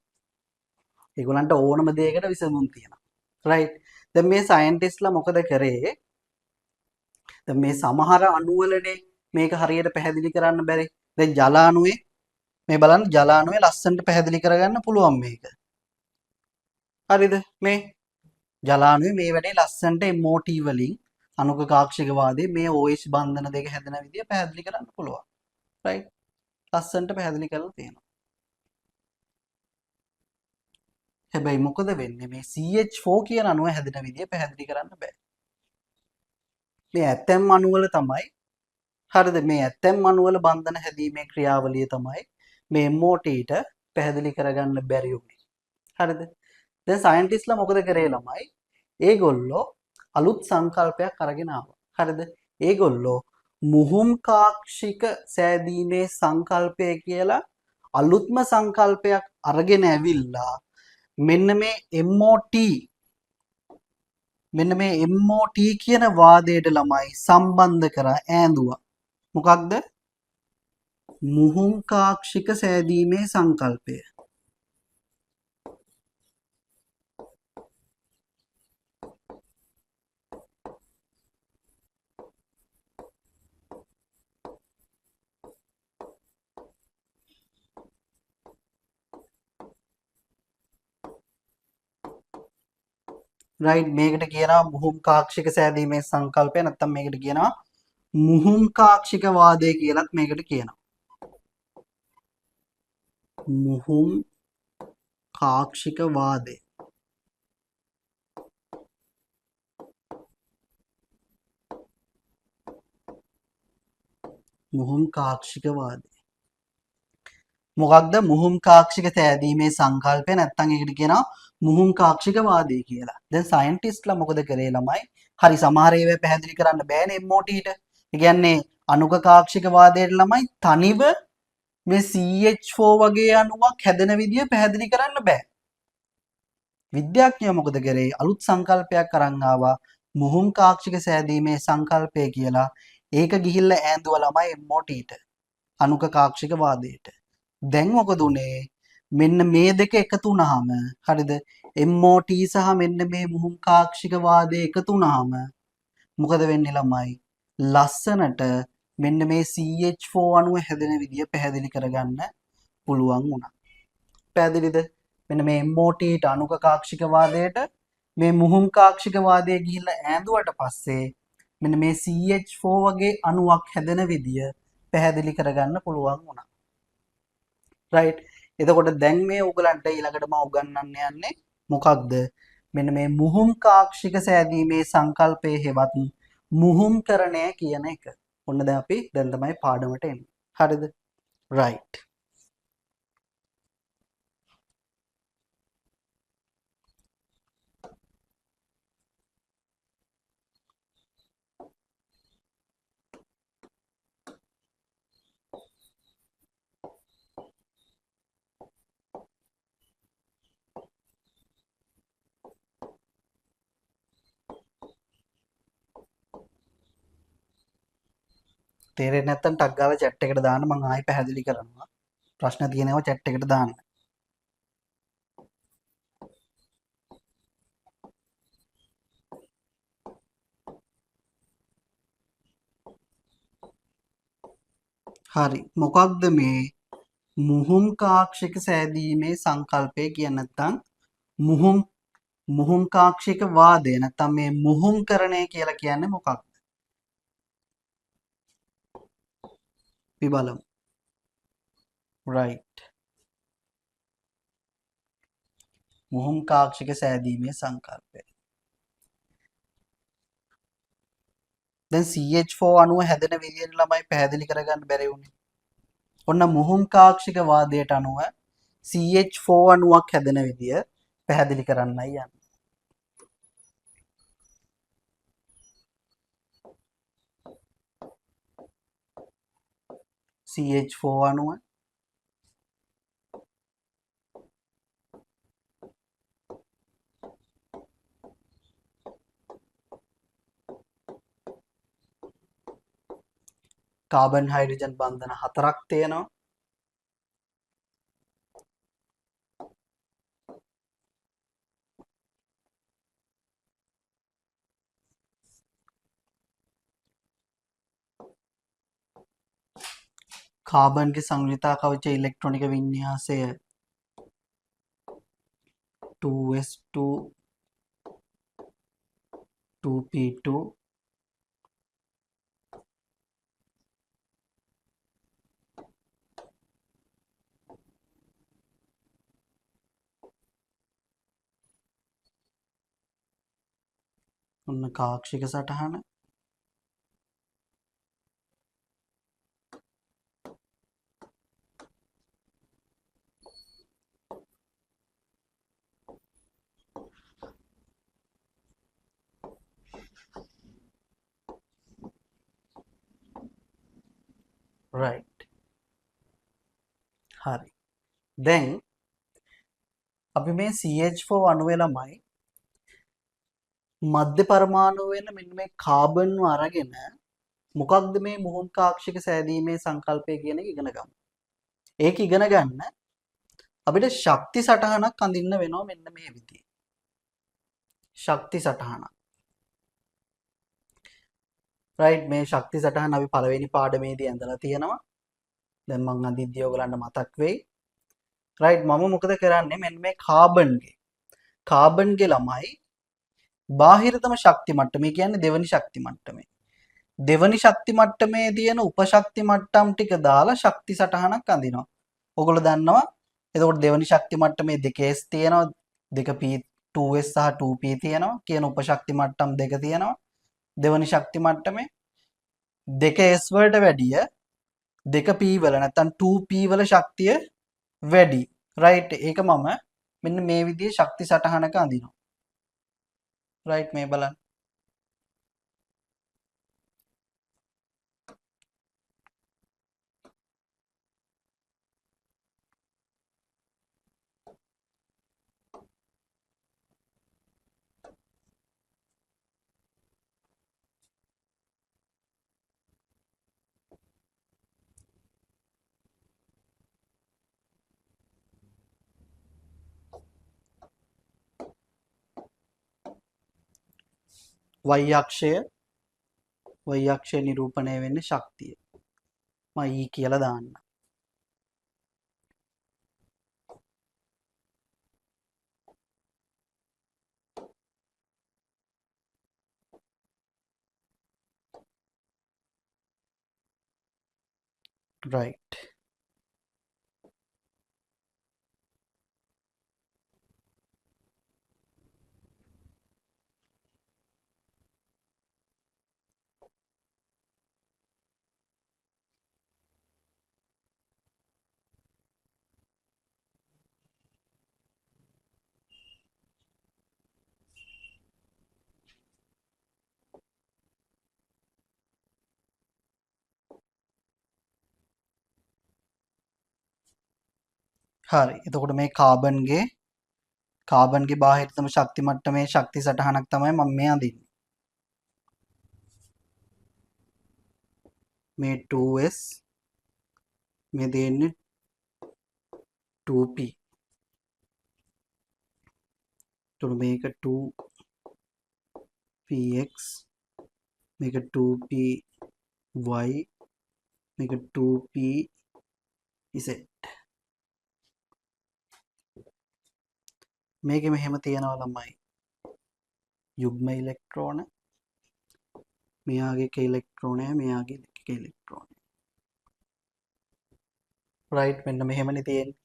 Speaker 1: ඒගොල්ලන්ට ඕනම දෙයකට විසඳුම් තියෙනවා. රයිට්. දැන් මේ සයන්ටිස්ට්ලා මොකද කරේ? දැන් මේ සමහර අණු වලනේ මේක හරියට පැහැදිලි කරන්න බැරි. දැන් ජල අණුවේ මේ බලන්න ජල අණුවේ ලස්සනට පැහැදිලි කරගන්න පුළුවන් මේක. හරිද? මේ ජල අණුවේ මේ වැඩේ ලස්සනට MOT වලින් අණුක කාක්ෂික වාදයේ මේ OH බන්ධන දෙක හැදෙන විදිය පැහැදිලි කරන්න පුළුවන්. රයිට්. ලස්සනට පැහැදිලි කරලා තියෙනවා. හැබැයි මොකද වෙන්නේ මේ CH4 කියන අණුව හැදෙන විදිය පැහැදිලි කරන්න බෑ. මේ ඇතැම් අණු වල තමයි හරිද මේ ඇතැම් අණු වල බන්ධන හැදීමේ ක්‍රියාවලිය තමයි මේ MOT-ට පැහැදිලි කරගන්න බැරි වුනේ. හරිද? දැන් සයන්ටිස්ට්ලා මොකද කරේ ළමයි? ඒගොල්ලෝ අලුත් සංකල්පයක් අරගෙන ආවා. හරිද? ඒගොල්ලෝ මුහුම් කාක්ෂික සෑදීමේ සංකල්පය කියලා අලුත්ම සංකල්පයක් අරගෙන ඇවිල්ලා මෙන්න මේ MOT කියන වාදයට ළමයි සම්බන්ධ කරා ඈඳුවා. මොකක්ද? මුහුංකාක්ෂික සෑදීමේ සංකල්පය. රයිට්, මේකට කියනවා මුහුංකාක්ෂික සෑදීමේ සංකල්පය, නැත්නම් මේකට කියනවා මුහුංකාක්ෂික වාදය කියලත් මේකට කියනවා. මුහුංකාක්ෂික වාදය. මුහුංකාක්ෂික වාදය. මොකක්ද මුහුංකාක්ෂික සෑදීමේ සංකල්පය, නැත්නම් ඒකට කියනවා මුහුංකාක්ෂික වාදය කියලා. දැන් සයන්ටිස්ට්ලා මොකද කරේ ළමයි? හරි සමහර ඒවා පැහැදිලි කරන්න බෑනේ MOT ට. ඒ කියන්නේ අනුකකාක්ෂික වාදයට ළමයි තනිව මේ CH4 වගේ අණුවක් හැදෙන විදිය පැහැදිලි කරන්න බෑ. විද්‍යාඥයෝ මොකද කරේ? අලුත් සංකල්පයක් අරන් ආවා මුහුංකාක්ෂික සෑදීමේ සංකල්පය කියලා. ඒක ගිහිල්ලා ඈඳුවා ළමයි MOT ට. අනුකකාක්ෂික වාදයට. දැන් මොකද උනේ? මෙන්න මේ දෙක එකතු වුනහම හරිද? MOT සහ මෙන්න මේ මුහුංකාක්ෂික වාදය එකතු වුනහම මොකද වෙන්නේ ළමයි? ලස්සනට මෙන්න මේ CH4 අණුව හැදෙන විදිය පැහැදිලි කරගන්න පුළුවන් වුණා. පැහැදිලිද? මෙන්න මේ MOT ට අනුකකාක්ෂික වාදයට මේ මුහුංකාක්ෂික වාදය ගිහිල්ලා ඈඳුවට පස්සේ මෙන්න මේ CH4 වගේ අණුවක් හැදෙන විදිය පැහැදිලි කරගන්න පුළුවන් වුණා. රයිට්. එතකොට දැන් මේ ඔයගලන්ට ඊළඟට මම උගන්වන්න යන්නේ මොකක්ද? මෙන්න මේ මුහුංකාක්ෂික සෑදීමේ සංකල්පයේ හෙවත් මුහුම්කරණය කියන එක. ඔන්න දැන් අපි දැන් තමයි පාඩමට එන්නේ. හරිද? රයිට්. තේරෙන්නේ නැත්නම් ටක් ගාලා chat එකට දාන්න, මම ආයෙ පැහැදිලි කරනවා. ප්‍රශ්න තියෙනවා chat එකට දාන්න. හරි. මොකක්ද මේ මුහුංකාක්ෂික සෑදීමේ සංකල්පය කියන්නේ? නැත්නම් මුහුංකාක්ෂික වාදය නැත්නම් මේ මුහුම්කරණය කියලා කියන්නේ මොකක්ද? අපි බලමු. රයිට්. මුහුංකාක්ෂික සෑදීමේ සංකල්පය. දැන් CH4 අණුව හැදෙන විදියට ළමයි පැහැදිලි කරගන්න බැරි වුණේ. ඔන්න මුහුංකාක්ෂික වාදයට අනුව CH4 අණුවක් හැදෙන විදිය පැහැදිලි කරන්නයි යන්නේ. CH4 අණුව කාබන් හයිඩ්‍රජන් බන්ධන 4ක් තියෙනවා. කාබන්ගේ සංයුතා කවච ඉලෙක්ට්‍රොනික වින්‍යාසය 2s2 2p2 ඔන්න කාක්ෂික සටහන. රයිට්. හරි. දැන් අපි මේ CH4 අණුවේ ළමයි මධ්‍ය පරමාණු වෙන මෙන්න මේ කාබන් අරගෙන මොකක්ද මේ මුහුන් කාක්ෂික සෑදීමේ සංකල්පය කියන එක ඉගෙන ගමු. ඒක ඉගෙන ගන්න අපිට ශක්ති සටහනක් අඳින්න වෙනවා මෙන්න මේ විදිහේ. ශක්ති සටහනක්. රයිට් මේ ශක්ති සටහන අපි පළවෙනි පාඩමේදී ඇඳලා තියෙනවා. දැන් මම අඳිද්දී ඔයගලන්ට මතක් වෙයි. රයිට් මම මොකද කරන්නේ මෙන්න මේ කාබන්ගේ ළමයි බාහිරතම ශක්ති මට්ටමේ කියන්නේ දෙවනි ශක්ති මට්ටමේ. දෙවනි ශක්ති මට්ටමේ තියෙන උපශක්ති මට්ටම් ටික දාලා ශක්ති සටහනක් අඳිනවා. ඔයගොල්ලෝ දන්නවා. එතකොට දෙවනි ශක්ති මට්ටමේ දෙකේස් තියෙනවා. 2p 2s සහ 2p තියෙනවා. කියන උපශක්ති මට්ටම් දෙක තියෙනවා. දෙවනි ශක්ති මට්ටමේ 2s වලට වැඩිය 2p වල නැත්නම් 2p වල ශක්තිය වැඩි. රයිට් ඒක මම මෙන්න මේ විදිහේ ශක්ති සටහනක අඳිනවා. රයිට් මේ බලන්න. y අක්ෂය නිරූපණය වෙන්නේ ශක්තිය. මම E කියලා දාන්න. right. හරි. එතකොට මේ කාබන්ගේ බාහිරතම ශක්ති මට්ටමේ ශක්ති සටහනක් තමයි මම මේ අඳින්නේ. මේ 2s මේ දෙන්නේ 2p. එතකොට මේක 2px මේක 2py මේක 2pz. මේකෙ මෙහෙම තියෙනවා ළමයි යුග්ම ඉලෙක්ට්‍රෝන මෙයාගේ එක ඉලෙක්ට්‍රෝනය මෙයාගේ එක ඉලෙක්ට්‍රෝනය. රයිට් මෙන්න මෙහෙමනේ තියෙන්නේ.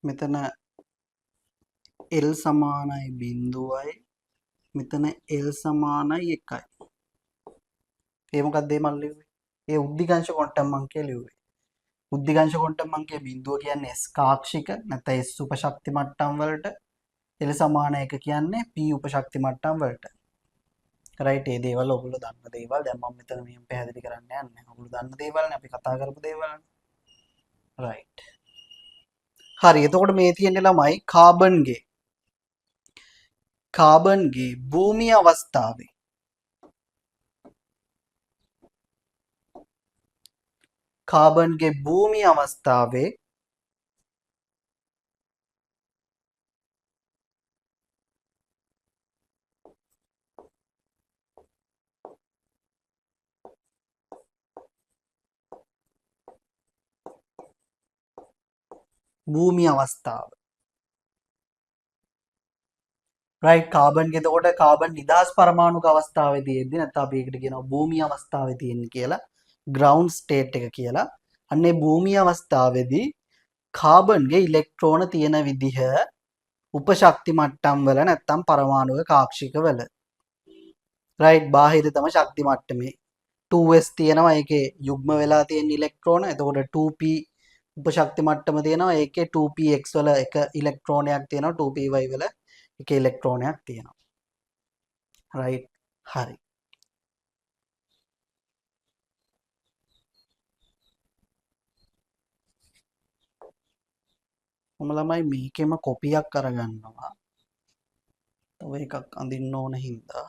Speaker 1: මෙතන L සමානයි 0යි මෙතන L සමානයි 1යි. ඒ මොකක්ද මේ මම ලිව්වේ? ඒ උද්දිගංශ ක්වොන්ටම් අංකය ලිව්වේ. උද්දිගංශ ක්වොන්ටම් අංකයේ බිඳුව කියන්නේ S කාක්ෂික නැත්නම් S උපශක්ති මට්ටම් වලට L සමාන 1 කියන්නේ P උපශක්ති මට්ටම් වලට. රයිට් ඒ දේවල් ඔයගොල්ලෝ දන්න දේවල්. දැන් මම මෙතන මෙහෙම පැහැදිලි කරන්න යන්නේ. ඔයගොල්ලෝ දන්න දේවල් නේ අපි කතා කරපු දේවල්. රයිට්. හරි එතකොට මේ තියෙන්නේ ළමයි කාබන්ගේ භූමිය අවස්ථාවේ භූමිය අවස්ථාව. රයිට් කාබන්ගේ එතකොට කාබන් නිදහස් පරමාණුක අවස්ථාවේදී එද්දි නැත්නම් අපි ඒකට කියනවා භූමිය අවස්ථාවේ තියෙන්නේ කියලා ග්‍රවුන්ඩ් ස්ටේට් එක කියලා. අන්නේ භූමිය අවස්ථාවේදී කාබන්ගේ ඉලෙක්ට්‍රෝන තියෙන විදිහ උපශක්ති මට්ටම් වල නැත්තම් පරමාණුක කාක්ෂික වල රයිට් බාහිරතම ශක්ති මට්ටමේ 2s තියෙනවා ඒකේ යුග්ම වෙලා තියෙන ඉලෙක්ට්‍රෝන එතකොට 2p උපශක්ති මට්ටම තියෙනවා ඒකේ 2px වල එක ඉලෙක්ට්‍රෝනයක් තියෙනවා 2py වල එක ඉලෙක්ට්‍රෝනයක් තියෙනවා රයිට් හරි මම ළමයි මේකෙම කොපියක් අරගන්නවා තව එකක් අඳින්න ඕන හින්දා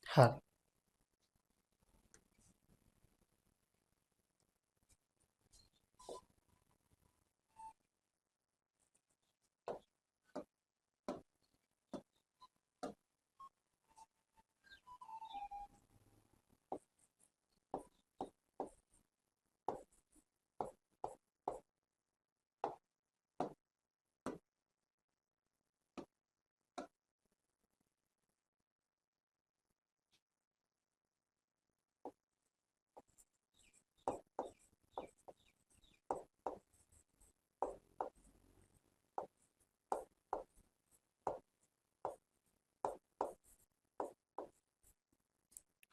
Speaker 1: හරි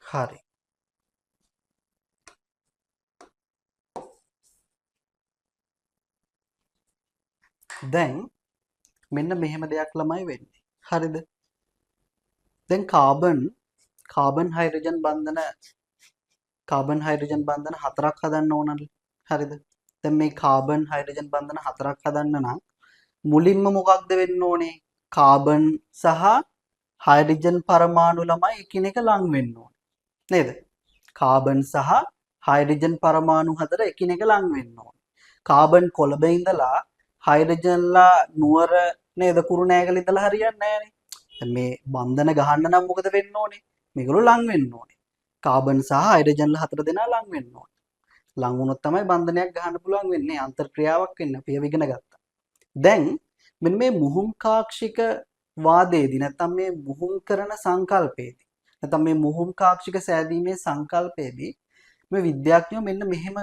Speaker 1: හරි දැන් මෙන්න මෙහෙම දෙයක් ළමයි වෙන්නේ හරිද දැන් කාබන් හයිඩ්‍රජන් බන්ධන හතරක් හදන්න ඕනද හරිද දැන් මේ කාබන් හයිඩ්‍රජන් බන්ධන හතරක් හදන්න නම් මුලින්ම මොකක්ද වෙන්න ඕනේ කාබන් සහ හයිඩ්‍රජන් පරමාණු ළමයි එකිනෙක ලං වෙන්න ඕනේ නේද කාබන් සහ හයිඩ්‍රජන් පරමාණු හතර එකිනෙක ලං වෙන්න ඕනේ කාබන් කොළඹ ඉඳලා හයිඩ්‍රජන්ලා නුවර නේද කුරුණෑගල ඉඳලා හරියන්නේ නැහනේ මේ බන්ධන ගහන්න නම් මොකද වෙන්න ඕනේ මේගොල්ලෝ ලං වෙන්න ඕනේ කාබන් සහ හයිඩ්‍රජන්ලා හතර දෙනා ලං වෙන්න ඕනේ ලං වුණොත් තමයි බන්ධනයක් ගහන්න පුළුවන් වෙන්නේ අන්තර් ක්‍රියාවක් වෙන්න අපි ඒව ඉගෙන ගත්තා දැන් මෙන්න මේ මුහුම් කාක්ෂික වාදයේදී නැත්නම් මේ මුහුම් කරන සංකල්පයේදී නැත්නම් මේ මුහුම් කාක්ෂික සෑදීමේ සංකල්පයේදී මේ විද්‍යාඥයෝ මෙන්න මෙහෙම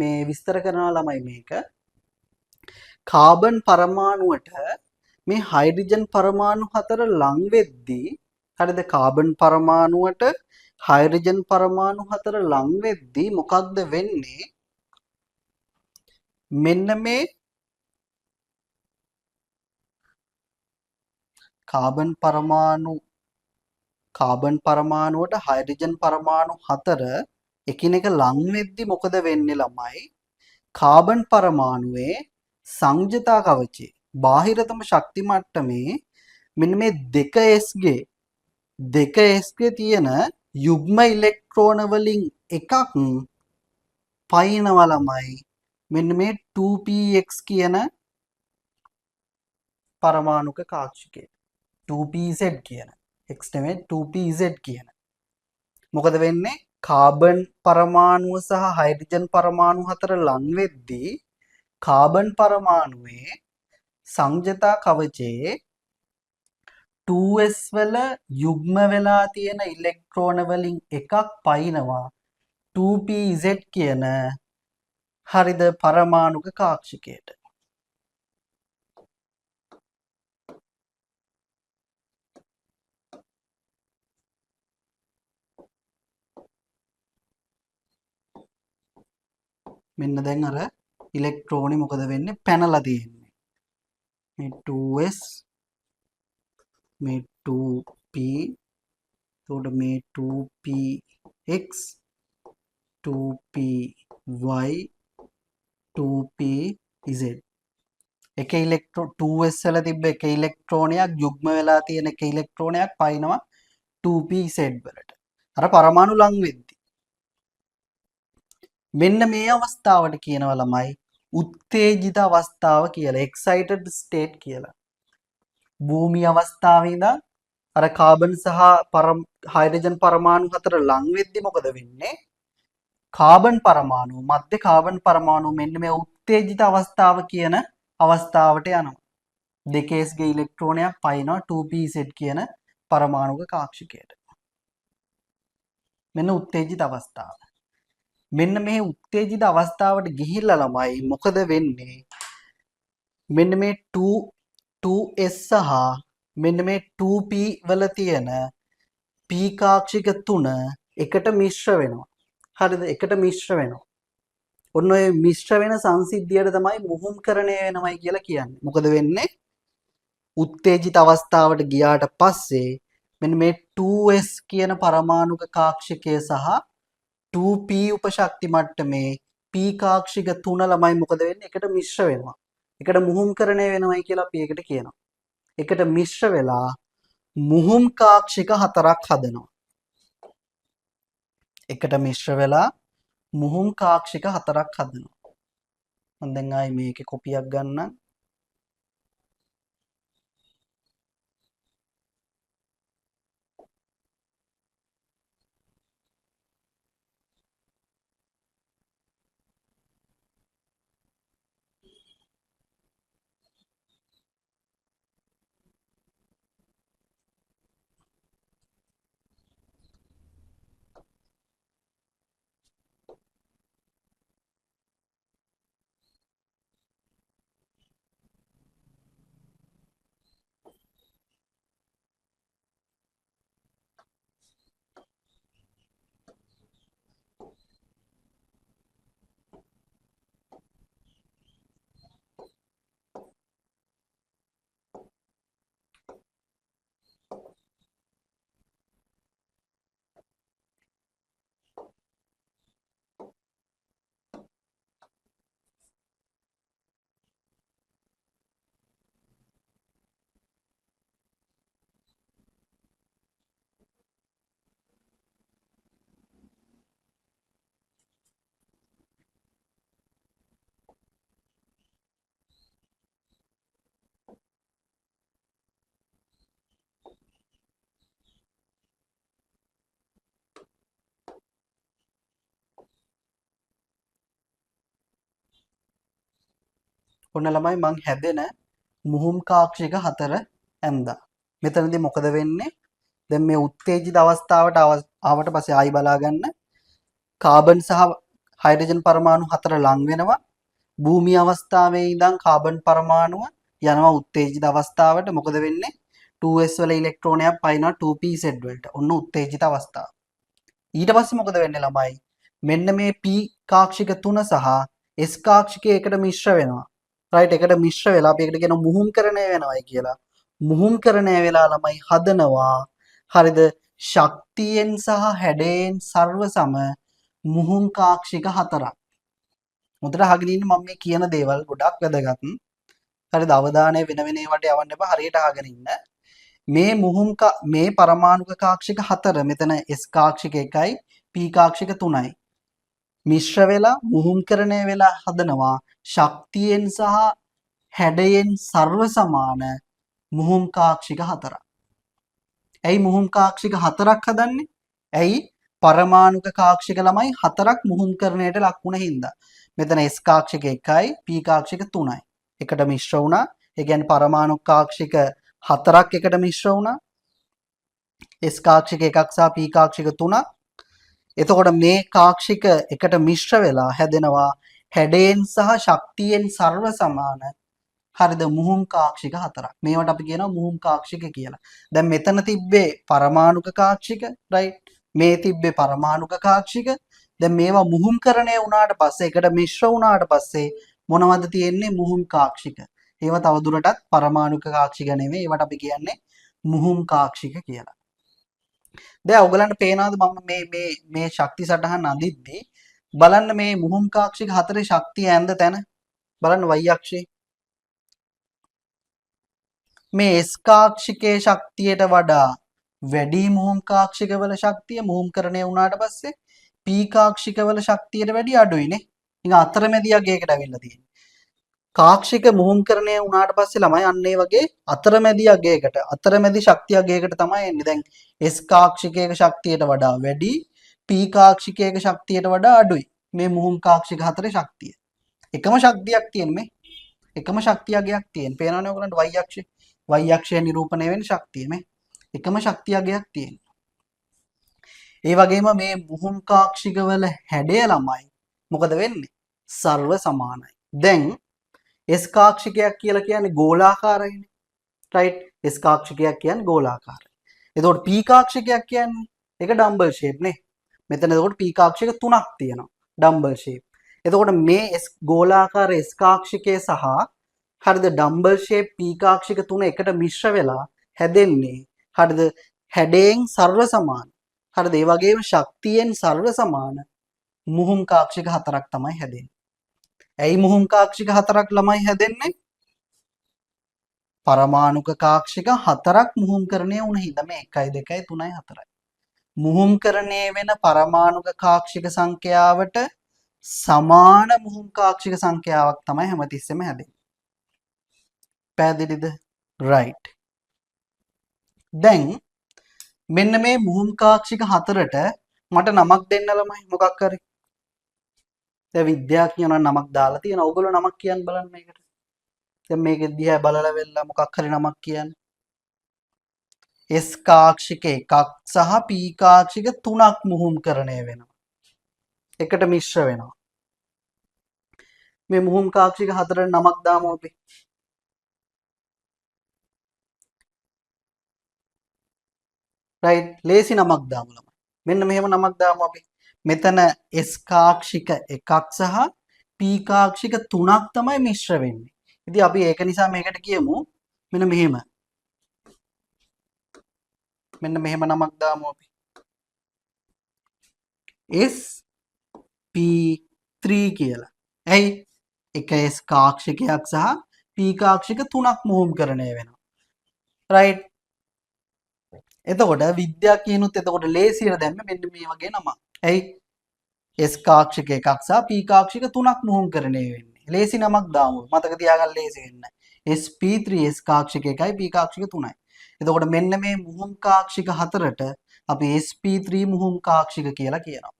Speaker 1: මේ විස්තර කරනවා ළමයි මේක කාබන් පරමාණුවට මේ හයිඩ්‍රජන් පරමාණු හතර ලං වෙද්දී හරිද කාබන් පරමාණුවට හයිඩ්‍රජන් පරමාණු හතර ලං වෙද්දී මොකක්ද වෙන්නේ මෙන්න මේ කාබන් පරමාණුවට හයිඩ්‍රජන් පරමාණු හතර එකිනෙක ලං වෙද්දී මොකද වෙන්නේ ළමයි කාබන් පරමාණුවේ සංජතා කවචේ බාහිරතම ශක්ති මට්ටමේ මෙන්න මේ 2s ගේ තියෙන යුග්ම ඉලෙක්ට්‍රෝන වලින් එකක් පයින්නවා ළමයි මෙන්න මේ 2px කියන පරමාණුක කාක්ෂිකයට 2pz කියන x නෙමෙයි 2pz කියන මොකද වෙන්නේ කාබන් පරමාණුව සහ හයිඩ්‍රජන් පරමාණු හතර ලං වෙද්දී කාබන් පරමාණුවේ සංජතා කවචයේ 2s වල යුග්ම වෙලා තියෙන ඉලෙක්ට්‍රෝන වලින් එකක් පයින්නවා 2pz කියන හරිද පරමාණුක කාක්ෂිකයට. මෙන්න දැන් අර ඉලෙක්ට්‍රෝනේ මොකද වෙන්නේ පැනලා තියෙන්නේ. මේ 2s මේ 2p එතකොට මේ 2px 2py 2pz එක ඉලෙක්ට්‍රෝන 2s වල තිබ්බ එක ඉලෙක්ට්‍රෝනයක් යුග්ම වෙලා තියෙන එක ඉලෙක්ට්‍රෝනයක් පයින්නවා 2pz වලට. අර පරමාණු ලං වෙද්දි. මෙන්න මේ අවස්ථාවට කියනවා ළමයි උත්තේජිත අවස්ථාව කියලා excited state කියලා. භූමි අවස්ථාවේ ඉඳන් අර කාබන් සහ හයිඩ්‍රජන් පරමාණු අතර ලං වෙද්දි මොකද වෙන්නේ? කාබන් පරමාණු මැද කාබන් පරමාණු මෙන්න මේ උත්තේජිත අවස්ථාව කියන අවස්ථාවට යනවා. දෙකේස්ගේ ඉලෙක්ට්‍රෝනයක් පයින්නවා 2pz කියන පරමාණුක කාක්ෂිකයට. මෙන්න උත්තේජිත අවස්ථාව. මෙන්න මේ උත්තේජිත අවස්ථාවට ගිහිල්ලා ළමයි මොකද වෙන්නේ? මෙන්න මේ 2s සහ මෙන්න මේ 2p වල තියෙන p කාක්ෂික තුන එකට මිශ්‍ර වෙනවා. හරිද? එකට මිශ්‍ර වෙනවා. ඔන්න ඔය මිශ්‍ර වෙන සංසිද්ධියට තමයි මුහුම්කරණය වෙනවයි කියලා කියන්නේ. මොකද වෙන්නේ? උත්තේජිත අවස්ථාවට ගියාට පස්සේ මෙන්න මේ 2s කියන පරමාණුක කාක්ෂිකය සහ 2p උපශක්ති මට්ටමේ p කාක්ෂික තුන ළමයි මොකද වෙන්නේ? එකට මිශ්‍ර වෙනවා. එකට මුහුම්කරණය වෙනවයි කියලා අපි ඒකට කියනවා. එකට මිශ්‍ර වෙලා මුහුම් කාක්ෂික හතරක් හදනවා. එකට මිශ්‍ර වෙලා මුහුම් කාක්ෂික හතරක් හදනවා. මම දැන් ආයේ මේකේ කොපියක් ගන්නම්. ඔන්න ළමයි මං හැදෙන මුහුම් කාක්ෂික හතර ඇන්දා. මෙතනදී මොකද වෙන්නේ? දැන් මේ උත්තේජිත අවස්ථාවට ආවට පස්සේ ආයි බලා ගන්න. කාබන් සහ හයිඩ්‍රජන් පරමාණු හතර ලං වෙනවා. භූමි අවස්ථාවේ ඉඳන් කාබන් පරමාණුව යනවා උත්තේජිත අවස්ථාවට. මොකද වෙන්නේ? 2s වල ඉලෙක්ට්‍රෝනයක් පයින්නවා 2pz වලට. ඔන්න උත්තේජිත අවස්ථාව. ඊට පස්සේ මොකද වෙන්නේ ළමයි? මෙන්න මේ p කාක්ෂික තුන සහ s කාක්ෂිකය එකට මිශ්‍ර වෙනවා. රයිට් එකට මිශ්‍ර වෙලා අපි එකට කියන මුහුම්කරණය වෙනවයි කියලා. මුහුම්කරණය වෙලා ළමයි හදනවා. හරිද? ශක්තියෙන් සහ හැඩයෙන් සර්ව සම මුහුම් කාක්ෂික හතරක්. මුදට අහගෙන ඉන්න මම මේ කියන දේවල් ගොඩක් වැදගත්. හරිද? අවධානය වෙන වෙන ඒවාට යවන්න එපා. හරියට අහගෙන ඉන්න. මේ පරමාණුක කාක්ෂික හතර මෙතන S කාක්ෂික 1යි P කාක්ෂික 3යි මිශ්‍ර වෙලා මුහුම්කරණය වෙලා හදනවා ශක්තියෙන් සහ හැඩයෙන් සර්ව සමාන මුහුම් කාක්ෂික හතරක්. ඇයි මුහුම් කාක්ෂික හතරක් හදන්නේ? ඇයි පරමාණුක කාක්ෂික ළමයි හතරක් මුහුම්කරණයට ලක් වුණ හින්දා. මෙතන S කාක්ෂික 1යි P කාක්ෂික 3යි එකට මිශ්‍ර වුණා. ඒ කියන්නේ පරමාණු කාක්ෂික හතරක් එකට මිශ්‍ර වුණා. S කාක්ෂික 1ක් සහ P කාක්ෂික 3ක්. එතකොට මේ කාක්ෂික එකට මිශ්‍ර වෙලා හැදෙනවා හැඩයෙන් සහ ශක්තියෙන් සර්ව සමාන හරිද මුහුම් කාක්ෂික හතරක්. මේවට අපි කියනවා මුහුම් කාක්ෂික කියලා. දැන් මෙතන තිබ්බේ පරමාණුක කාක්ෂික රයිට්. මේ තිබ්බේ පරමාණුක කාක්ෂික. දැන් මේවා මුහුම්කරණය වුණාට පස්සේ එකට මිශ්‍ර වුණාට පස්සේ මොනවද තියෙන්නේ මුහුම් කාක්ෂික. ඒවා තවදුරටත් පරමාණුක කාක්ෂික නෙමෙයි. ඒවට අපි කියන්නේ මුහුම් කාක්ෂික කියලා. දැන් ඔයගලන්ට පේනවාද මම මේ ශක්ති සටහන් අඳිද්දී බලන්න මේ මුහුම් කාක්ෂික හතරේ ශක්තිය ඇඳ තැන බලන්න y අක්ෂයේ මේ S කාක්ෂිකයේ ශක්තියට වඩා වැඩි මුහුම් කාක්ෂිකවල ශක්තිය මුහුම්කරණය වුණාට පස්සේ P කාක්ෂිකවල ශක්තියට වැඩි අඩුයිනේ. නිකන් අතරමැදි අගයකට අවිල්ලා තියෙන්නේ. කාක්ෂික මුහුම්කරණය වුණාට පස්සේ ළමයි අන්න ඒ වගේ අතරමැදි අගයකට අතරමැදි ශක්තිය අගයකට තමයි එන්නේ. දැන් S කාක්ෂිකයක ශක්තියට වඩා වැඩි P කාක්ෂිකයක ශක්තියට වඩා අඩුයි. මේ මුහුම් කාක්ෂික හතරේ ශක්තිය. එකම ශක්තියක් තියෙන්නේ. එකම ශක්තිය අගයක් තියෙන. පේනවනේ ඔයගලන්ට y අක්ෂය. y අක්ෂය නිරූපණය වෙන ශක්තිය මේ. එකම ශක්තිය අගයක් තියෙන. ඒ වගේම මේ මුහුම් කාක්ෂිකවල හැඩය ළමයි මොකද වෙන්නේ? සර්ව සමානයි. දැන් S කාක්ෂිකයක් කියලා කියන්නේ ගෝලාකාරයිනේ. රයිට්? S කාක්ෂිකයක් කියන්නේ ගෝලාකාරයි. එතකොට P කාක්ෂිකයක් කියන්නේ ඒක ඩම්බල් ෂේප් නේ. මෙතන එතකොට P කාක්ෂික තුනක් තියෙනවා. ඩම්බල් ෂේප්. එතකොට මේ S ගෝලාකාර S කාක්ෂිකය සහ හරිද ඩම්බල් ෂේප් P කාක්ෂික තුන එකට මිශ්‍ර වෙලා හැදෙන්නේ හරිද හැඩයෙන් සර්ව සමාන. හරිද ඒ වගේම ශක්තියෙන් සර්ව සමාන මුහුම් කාක්ෂික හතරක් තමයි හැදෙන්නේ. ඇයි මුහුම් කාක්ෂික හතරක් ළමයි හැදෙන්නේ? පරමාණුක කාක්ෂික හතරක් මුහුම්කරණය වුණ හින්දා මේ 1 2 3 4යි. මුහුම්කරණය වෙන පරමාණුක කාක්ෂික සංඛ්‍යාවට සමාන මුහුම් කාක්ෂික සංඛ්‍යාවක් තමයි හැමතිස්සෙම හැදෙන්නේ. පැහැදිලිද? right. දැන් මෙන්න මේ මුහුම් කාක්ෂික හතරට මට නමක් දෙන්න ළමයි මොකක් හරි. දැන් විද්‍යාඥයෝ නමක් දාලා තියෙනවා. ඔයගොල්ලෝ නමක් කියන්න බලන්න මේකට. දැන් මේක දිහා බලලා වෙලා මොකක් හරි නමක් කියන්න. S කාක්ෂික එකක් සහ P කාක්ෂික තුනක් මුහුම්කරණය වෙනවා. එකට මිශ්‍ර වෙනවා. මේ මුහුම් කාක්ෂික හතරට නමක් දාමු අපි. right ලේසි නමක් දාමු ළමයි. මෙන්න මෙහෙම නමක් දාමු අපි. මෙතන S කාක්ෂික එකක් සහ P කාක්ෂික තුනක් තමයි මිශ්‍ර වෙන්නේ. ඉතින් අපි ඒක නිසා මේකට කියමු මෙන්න මෙහෙම. මෙන්න මෙහෙම නමක් දාමු අපි. SP3 කියලා. ඇයි? එක S කාක්ෂිකයක් සහ P කාක්ෂික තුනක් මුහුම්කරණය වෙනවා. right එතකොට විද්‍යාඥයනුත් එතකොට ලේසියට දැම්මේ මෙන්න මේ වගේ නමක්. ඇයි? S කාක්ෂික එකක් සහ P කාක්ෂික තුනක් මුහුම්කරණය වෙන්නේ. ලේසි නමක් දාමු. මතක තියාගන්න ලේසි වෙන්න. SP3 S කාක්ෂික එකයි P කාක්ෂික තුනයි. එතකොට මෙන්න මේ මුහුම් කාක්ෂික හතරට අපි SP3 මුහුම් කාක්ෂික කියලා කියනවා.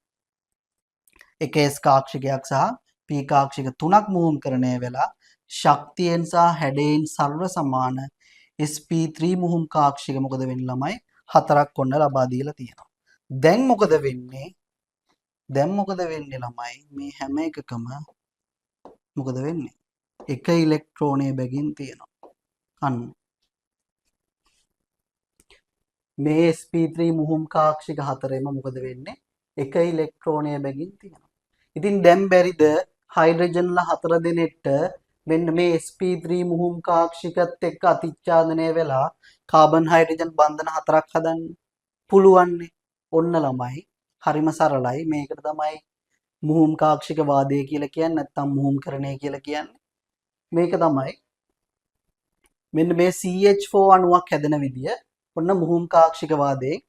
Speaker 1: එක S කාක්ෂිකයක් සහ P කාක්ෂික තුනක් මුහුම්කරණය වෙලා ශක්තියෙන් සහ හැඩයෙන් සර්ව සමාන SP3 මුහුම් කාක්ෂික මොකද වෙන්නේ ළමයි? හතරක් ඔන්න ලබා දීලා තියෙනවා. දැන් මොකද වෙන්නේ? ළමයි මේ හැම එකකම මොකද වෙන්නේ? එක ඉලෙක්ට්‍රෝනය බැගින් තියෙනවා. අන්න මේ sp3 මුහුම් කාක්ෂික හතරෙම මොකද වෙන්නේ? එක ඉලෙක්ට්‍රෝනය බැගින් තියෙනවා. ඉතින් දැන් බැරිද හයිඩ්‍රජන්ලා හතර දෙනෙක්ට මෙන්න මේ sp3 මුහුම් කාක්ෂිකත් එක්ක අතිච්ඡාදනය වෙලා කාබන් හයිඩ්‍රජන් බන්ධන හතරක් හදන්න පුළුවන්නේ. ඔන්න ළමයි හරිම සරලයි. මේකට තමයි මුහුම් කාක්ෂික වාදය කියලා කියන්නේ නැත්නම් මුහුම්කරණය කියලා කියන්නේ. මේක තමයි මෙන්න මේ CH4 අණුවක් හැදෙන විදිය ඔන්න මුහුම් කාක්ෂික වාදයෙන්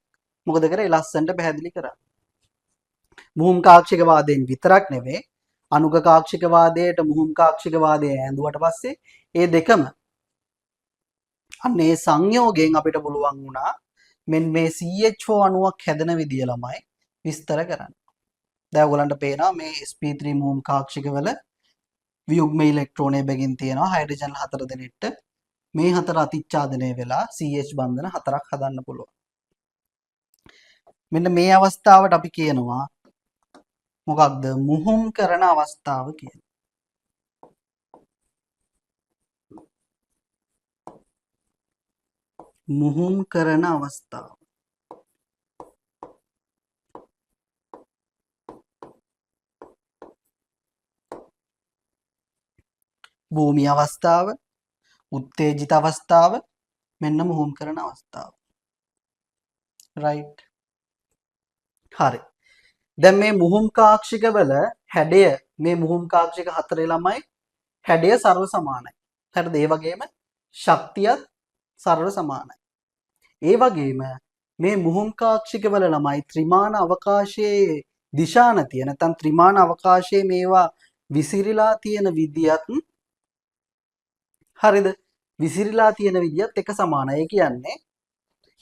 Speaker 1: මොකද කරේ ලස්සනට පැහැදිලි කරා. මුහුම් කාක්ෂික වාදයෙන් විතරක් නෙවෙයි අණුක කාක්ෂික වාදයට මුහුම් කාක්ෂික වාදය ඇඳුවට පස්සේ ඒ දෙකම අන්න ඒ සංයෝගයෙන් අපිට පුළුවන් වුණා මෙන්න මේ CH4 අණුවක් හැදෙන විදිය ළමයි විස්තර කරන්න. දැන් ඔයගලන්ට පේනවා මේ sp3 මුහුම් කාක්ෂික වල වියුග්ම ඉලෙක්ට්‍රෝනය බැගින් තියෙනවා හයිඩ්‍රජන් හතර දෙනෙක්ට මේ හතර අතිච්ඡාදනය වෙලා CH බන්ධන හතරක් හදන්න පුළුවන්. මෙන්න මේ අවස්ථාවට අපි කියනවා මොකක්ද මුහුම් කරන අවස්ථාව කියලා. මුහුම් කරන අවස්ථාව. භූමි අවස්ථාව, උත්තේජිත අවස්ථාව, මෙන්න මුහුම් කරන අවස්ථාව. රයිට්. හරි. දැන් මේ මුහුම් කාක්ෂික වල හැඩය, මේ මුහුම් කාක්ෂික හතරේ ළමයි හැඩය සර්ව සමානයි. හරිද? ඒ වගේම ශක්තියත් සර්ව සමානයි. ඒ වගේම මේ මුහුම් කාක්ෂික වල ළමයි ත්‍රිමාන අවකාශයේ දිශානතිය නැත්නම් ත්‍රිමාන අවකාශයේ මේවා විසිරීලා තියෙන විදියත් හරිද? විසිරීලා තියෙන විදියත් එක සමානයි.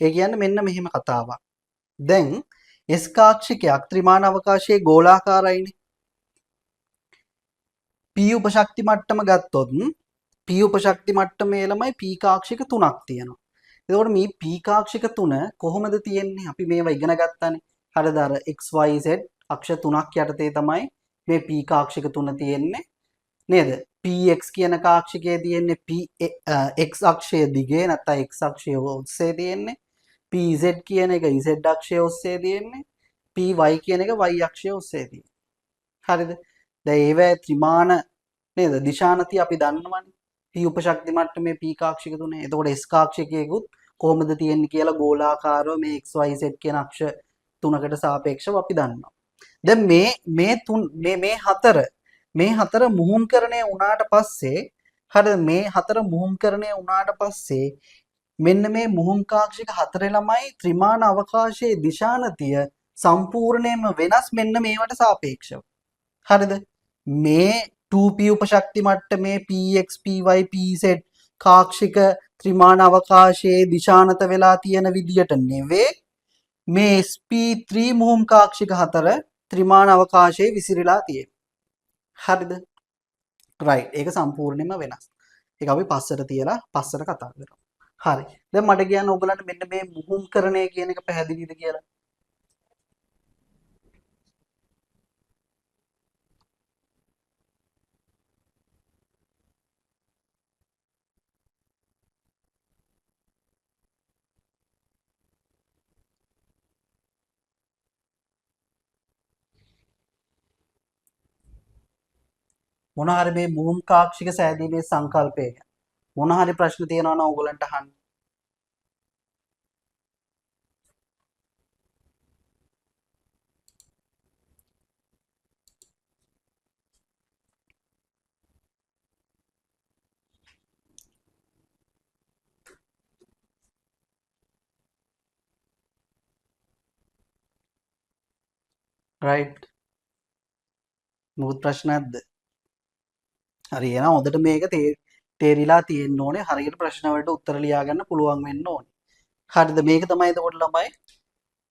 Speaker 1: ඒ කියන්නේ මෙන්න මෙහෙම කතාවක්. දැන් S කාක්ෂිකයක් ත්‍රිමාන අවකාශයේ ගෝලාකාරයිනේ. P උපශක්ති මට්ටම ගත්තොත් P උපශක්ති මට්ටමේ ළමයි P කාක්ෂික 3ක් තියෙනවා. එතකොට මේ P කාක්ෂික 3 කොහොමද තියෙන්නේ? අපි මේවා ඉගෙන ගත්තානේ. හරිද? අර XYZ අක්ෂ 3ක් යටතේ තමයි මේ P කාක්ෂික 3 තියෙන්නේ. නේද? PX කියන කාක්ෂිකයේ තියෙන්නේ X අක්ෂය දිගේ නැත්නම් X අක්ෂය ඔස්සේ තියෙන්නේ. PZ කියන එක Z අක්ෂය ඔස්සේ තියෙන්නේ. PY කියන එක Y අක්ෂය ඔස්සේ තියෙන්නේ. හරිද? දැන් ඒවැ ත්‍රිමාන නේද? දිශානති අපි දන්නවනේ. P උපශක්ති මට්ටමේ P කාක්ෂික 3. එතකොට S කාක්ෂිකයකුත් කොහොමද තියෙන්නේ කියලා ගෝලාකාරව මේ XYZ කියන අක්ෂ 3කට සාපේක්ෂව අපි දන්නවා. දැන් මේ හතර මුහුම්කරණය වුණාට පස්සේ හරිද? මේ හතර මුහුම්කරණය වුණාට පස්සේ මෙන්න මේ මුහුම් කාක්ෂික හතරේ ළමයි ත්‍රිමාන අවකාශයේ දිශානතිය සම්පූර්ණයෙන්ම වෙනස් මෙන්න මේවට සාපේක්ෂව. හරිද? මේ 2p උපශක්ති මට්ටමේ px py pz කාක්ෂික ත්‍රිමාන අවකාශයේ දිශානත වෙලා තියෙන විදියට නෙවෙයි මේ sp3 මුහුම් කාක්ෂික හතර ත්‍රිමාන අවකාශයේ විසිරීලා තියෙන්නේ. හරිද? රයිට්. ඒක සම්පූර්ණයෙන්ම වෙනස්. ඒක අපි පස්සට තියලා පස්සට කතා කරමු. හරි. දැන් මට කියන්න ඔයගලන්ට මෙන්න මේ මුහුම්කරණය කියන එක පැහැදිලිද කියලා? මොන හරි මේ මුහුම් කාක්ෂික සෑදීමේ සංකල්පය ගැන මොන හරි ප්‍රශ්න තියෙනවා නම් ඔයගලන්ට අහන්න. රයිට්. මොකද ප්‍රශ්න නැද්ද? හරි එහෙනම් හොඳට මේක තේරිලා තියෙන්න ඕනේ. හරියට ප්‍රශ්න වලට උත්තර ලියා ගන්න පුළුවන් වෙන්න ඕනේ. හරිද? මේක තමයි එතකොට ළමයි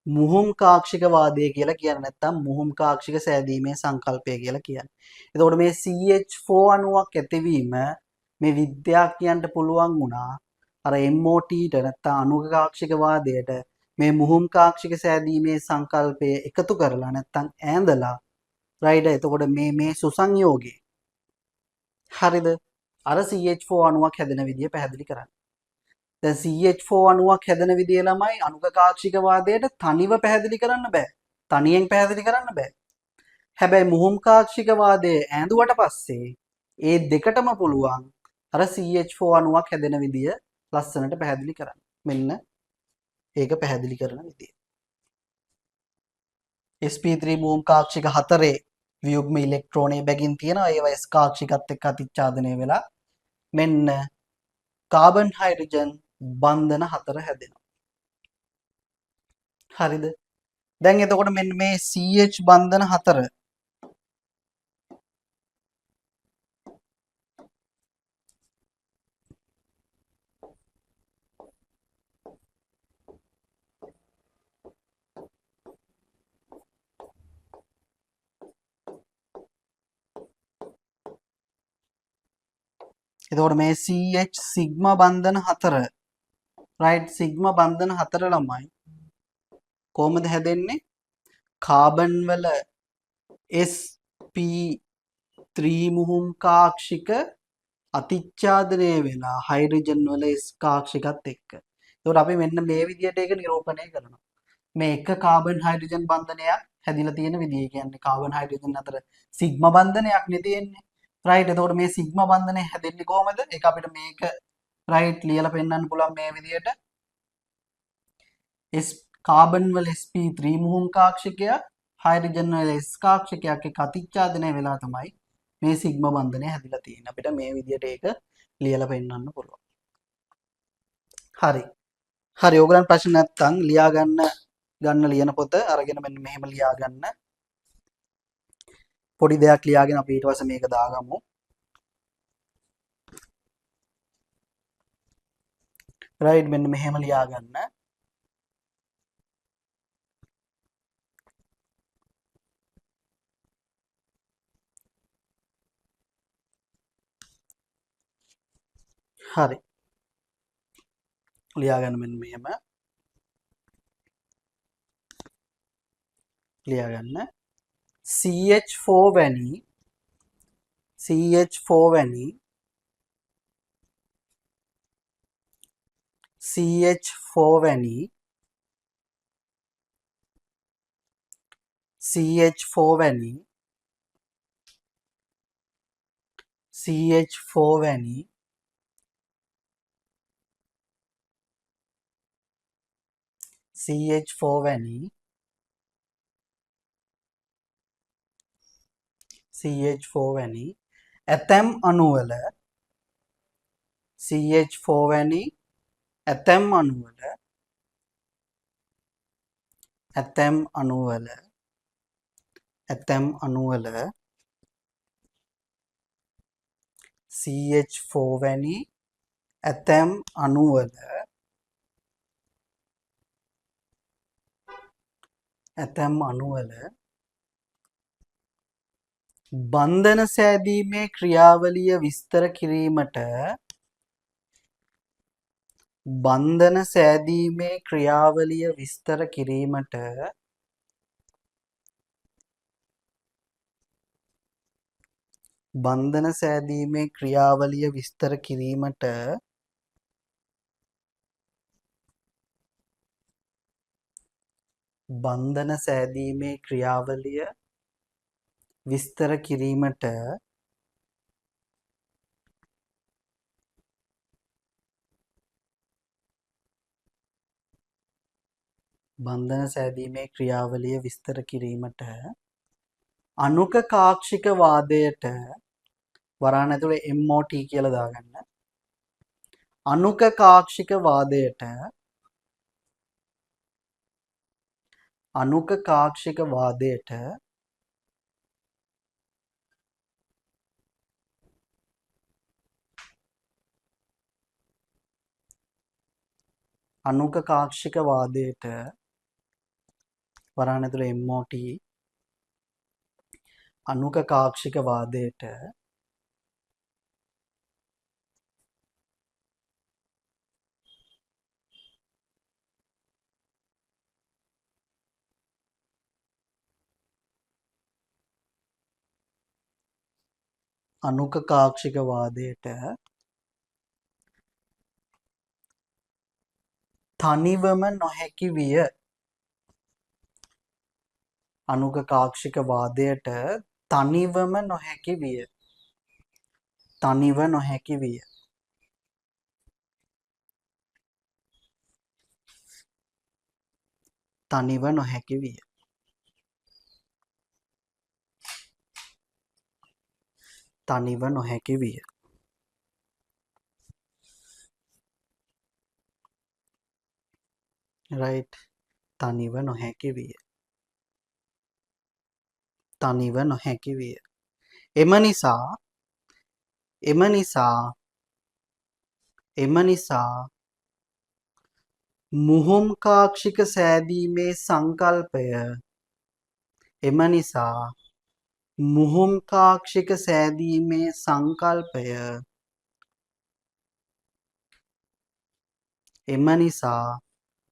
Speaker 1: මුහුම් කාක්ෂික වාදය කියලා කියන්නේ. නැත්නම් මුහුම් කාක්ෂික සෑදීමේ සංකල්පය කියලා කියන්නේ. එතකොට මේ CH4 අණුවක් ඇතිවීම මේ විද්‍යාඥයන්ට පුළුවන් වුණා අර MOT-ට නැත්නම් අණුක කාක්ෂික වාදයට මේ මුහුම් කාක්ෂික සෑදීමේ සංකල්පය එකතු කරලා නැත්නම් ඈඳලා රයිට්. එතකොට මේ සුසංයෝගය හරිද? අර CH4 අණුවක් හැදෙන විදිය පැහැදිලි කරන්න. දැන් CH4 අණුවක් හැදෙන විදිය ළමයි අණුක කාක්ෂික වාදයට තනිව පැහැදිලි කරන්න බෑ. තනියෙන් පැහැදිලි කරන්න බෑ. හැබැයි මුහුම් කාක්ෂික වාදය ඈඳුවට පස්සේ ඒ දෙකටම පුළුවන් අර CH4 අණුවක් හැදෙන විදිය ලස්සනට පැහැදිලි කරන්න. මෙන්න ඒක පැහැදිලි කරන විදිය. sp3 මුහුම් කාක්ෂික හතරේ වියුග්ම ඉලෙක්ට්‍රෝනයේ බැගින් තියෙනවා. ඒවා S කාක්ෂිකත් එක්ක අතිච්ඡාදනය වෙලා මෙන්න කාබන් හයිඩ්‍රජන් බන්ධන හතර හැදෙනවා. හරිද? දැන් එතකොට මෙන්න මේ CH බන්ධන හතර එතකොට මේ CH සිග්මා බන්ධන හතර රයිට් සිග්මා බන්ධන හතර ළමයි කොහොමද හැදෙන්නේ? කාබන් වල sp3 මුහුම් කාක්ෂික අතිච්ඡාදනය වෙලා හයිඩ්‍රජන් වල S කාක්ෂිකත් එක්ක. එතකොට අපි මෙන්න මේ විදිහට ඒක නිරූපණය කරනවා. මේ එක කාබන් හයිඩ්‍රජන් බන්ධනයක් හැදිලා තියෙන විදිය කියන්නේ කාබන් හයිඩ්‍රජන් අතර සිග්මා බන්ධනයක් නේ තියෙන්නේ. රයිට්. එතකොට මේ සිග්මා බන්ධනය හැදෙන්නේ කොහොමද? ඒක අපිට මේක රයිට් ලියලා පෙන්නන්න පුළුවන් මේ විදිහට. S කාබන් වල sp3 මුහුම් කාක්ෂිකයක් හයිඩ්‍රජන් වල S කාක්ෂිකයක් එක්ක අතිච්ඡාදනය වෙලා තමයි මේ සිග්මා බන්ධනය හැදිලා තියෙන්නේ. අපිට මේ විදිහට ඒක ලියලා පෙන්නන්න පුළුවන්. හරි. හරි ඕගලන් ප්‍රශ්න නැත්තම් ලියා ගන්න ලියන පොත අරගෙන මෙන්න මෙහෙම ලියා ගන්න. පොඩි දෙයක් ලියාගෙන අපි ඊට පස්සේ මේක දාගමු. රයිට් මෙන්න මෙහෙම ලියා ගන්න. හරි. ලියා ගන්න මෙන්න මෙහෙම. ලියා ගන්න. CH4 වැනි CH4 වැනි CH4 වැනි CH4 වැනි CH4 වැනි CH4 වැනි CH4 වැනි ඇතැම් අණුවල CH4 වැනි ඇතැම් අණුවල ඇතැම් අණුවල ඇතැම් අණුවල CH4 වැනි ඇතැම් අණුවල ඇතැම් අණුවල බන්ධන සෑදීමේ ක්‍රියාවලිය විස්තර කිරීමට බන්ධන සෑදීමේ ක්‍රියාවලිය විස්තර කිරීමට බන්ධන සෑදීමේ ක්‍රියාවලිය විස්තර කිරීමට බන්ධන සෑදීමේ ක්‍රියාවලිය විස්තර කිරීමට බන්ධන සෑදීමේ ක්‍රියාවලිය විස්තර කිරීමට අනුක කාක්ෂික වාදයට වරාණ ඇතුලේ MOT කියලා දාගන්න. අනුක කාක්ෂික වාදයට අනුක කාක්ෂික වාදයට අනුක කාක්ෂික වාදයට වරාණ ඇතුලේ MOT අනුක කාක්ෂික වාදයට අනුක කාක්ෂික වාදයට තනිවම නොහැකි විය. අනුක කාක්ෂික වාදයට තනිවම නොහැකි විය. තනිව නොහැකි විය. තනිව නොහැකි විය. තනිව නොහැකි විය. right. තනිව නොහැකි විය. තනිව නොහැකි විය. එම නිසා මුහුම් කාක්ෂික සෑදීමේ සංකල්පය එම නිසා මුහුම් කාක්ෂික සෑදීමේ සංකල්පය එම නිසා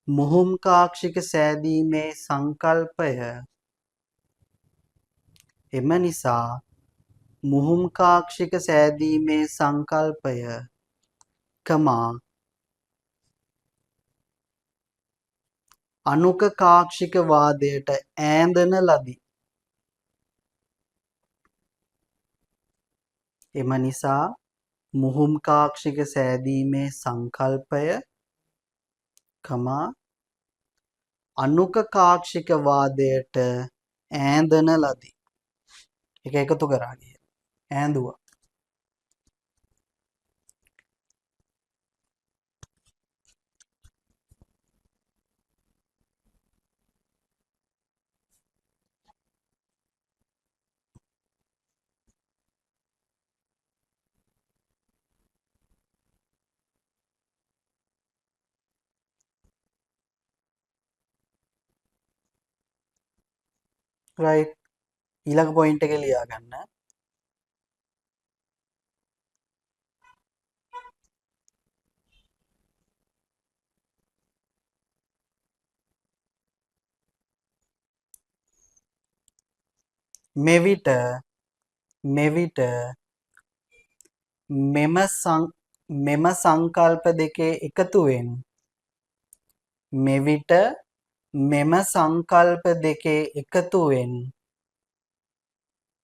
Speaker 1: මුහුම් කාක්ෂික සෑදීමේ සංකල්පය එම නිසා මුහුම් කාක්ෂික සෑදීමේ සංකල්පය කමා අනුක කාක්ෂික වාදයට ඈඳන ලදී. එම නිසා මුහුම් කාක්ෂික සෑදීමේ සංකල්පය අනුක කාක්ෂික වාදයට ඈඳන ලදී. එක එකතු කරා ගිය. ඈඳුවා. රයිට්. ඊළඟ පොයින්ට් එක ලියා ගන්න. මෙවිට මෙම සංකල්ප දෙකේ එකතුවෙන් මෙවිට මෙම සංකල්ප දෙකේ එකතුවෙන්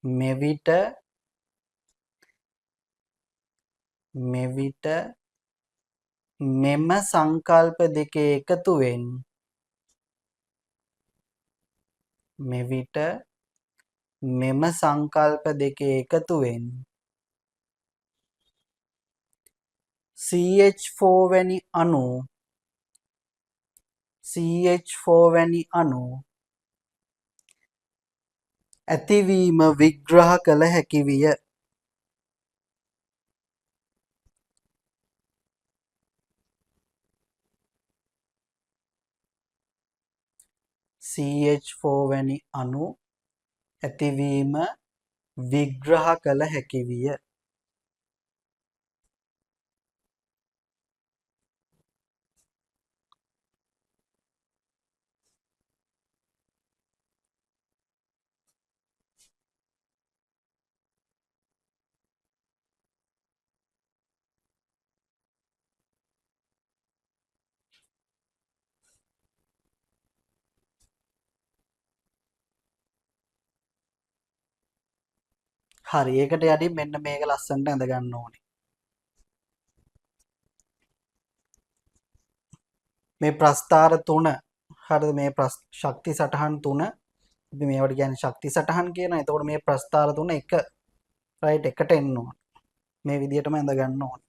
Speaker 1: මෙවිට මෙම සංකල්ප දෙකේ එකතුවෙන් මෙවිට මෙම සංකල්ප දෙකේ එකතුවෙන් CH4 වැනි අණු ඇතිවීම විග්‍රහ කළ හැකි විය. CH4 වැනි අණු ඇතිවීම විග්‍රහ කළ හැකි විය. හරි. ඒකට යටින් මෙන්න මේක ලස්සනට ඇඳ ගන්න ඕනේ. මේ ප්‍රස්ථාර 3 හරිද? මේ ශක්ති සටහන් 3 අපි මේවට කියන්නේ ශක්ති සටහන් කියනවා. එතකොට මේ ප්‍රස්ථාර 3 එක රයිට් එකට එන්න ඕනේ. මේ විදිහටම ඇඳ ගන්න ඕනේ.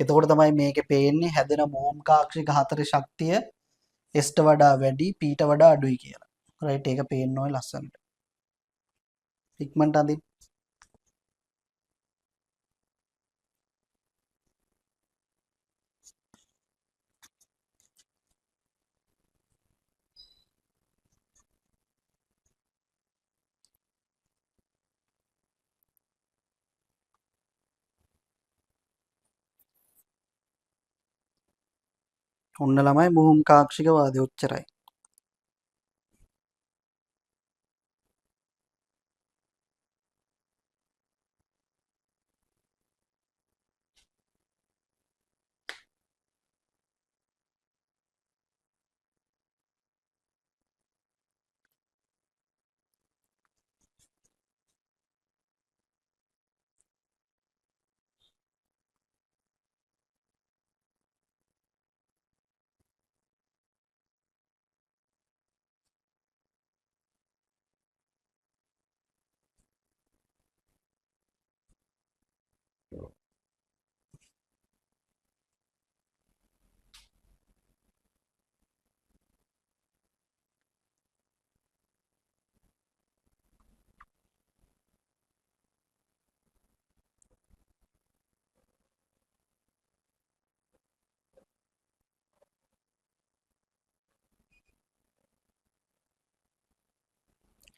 Speaker 1: එතකොට තමයි මේකේ පේන්නේ හැදෙන මෝම් කාක්ෂික 4 ශක්තිය S ට වඩා වැඩි P ට වඩා අඩුයි කියලා. රයිට් ඒක පේන්න ඕනේ ලස්සනට. ඉක්මනට අඳින්න. ඔන්න ළමයි මුහුම් කාක්ෂික වාදය ඔච්චරයි.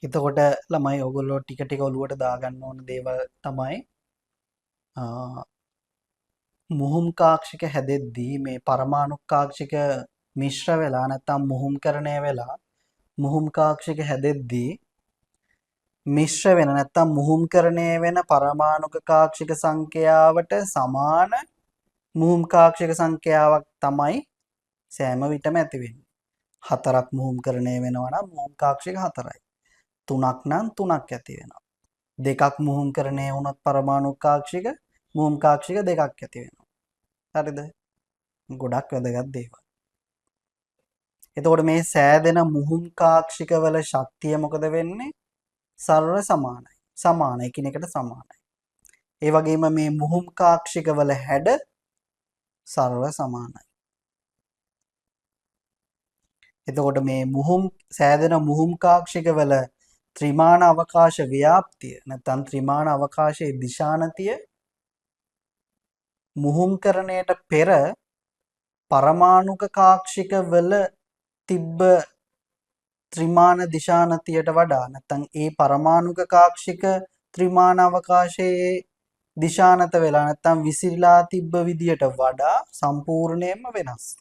Speaker 1: එතකොට ළමයි ඔයගොල්ලෝ ටික ටික ඔලුවට දාගන්න ඕන දේවල් තමයි මුහුම් කාක්ෂික හැදෙද්දී මේ පරමාණු කාක්ෂික මිශ්‍ර වෙලා නැත්නම් මුහුම්කරණය වෙලා මුහුම් කාක්ෂික හැදෙද්දී මිශ්‍ර වෙන නැත්නම් මුහුම්කරණය වෙන පරමාණුක කාක්ෂික සංඛ්‍යාවට සමාන මුහුම් කාක්ෂික සංඛ්‍යාවක් තමයි සෑම විටම ඇති වෙන්නේ. 4ක් මුහුම්කරණය වෙනවා නම් මුහුම් කාක්ෂික 4යි. 3ක් නම් 3ක් ඇති වෙනවා. 2ක් මුහුම්කරණය වුණොත් පරමාණු මුහුම් කාක්ෂික 2ක් ඇති වෙනවා. හරිද? ගොඩක් වැදගත් දේවල්. එතකොට මේ සෑදෙන මුහුම් කාක්ෂික වල ශක්තිය මොකද වෙන්නේ? සරල සමානයි. සමාන එකිනෙකට සමානයි. ඒ වගේම මේ මුහුම් කාක්ෂික වල හැඩ සරල සමානයි. එතකොට මේ සෑදෙන මුහුම් කාක්ෂික වල ත්‍රිමාණ අවකාශ ව්‍යාප්තිය නැත්නම් ත්‍රිමාණ අවකාශයේ දිශානතිය මුහුම්කරණයට පෙර පරමාණුක කාක්ෂික වල තිබ්බ ත්‍රිමාණ දිශානතියට වඩා නැත්නම් ඒ පරමාණුක කාක්ෂික ත්‍රිමාණ අවකාශයේ දිශානත වෙලා නැත්නම් විසිරලා තිබ්බ විදියට වඩා සම්පූර්ණයෙන්ම වෙනස්.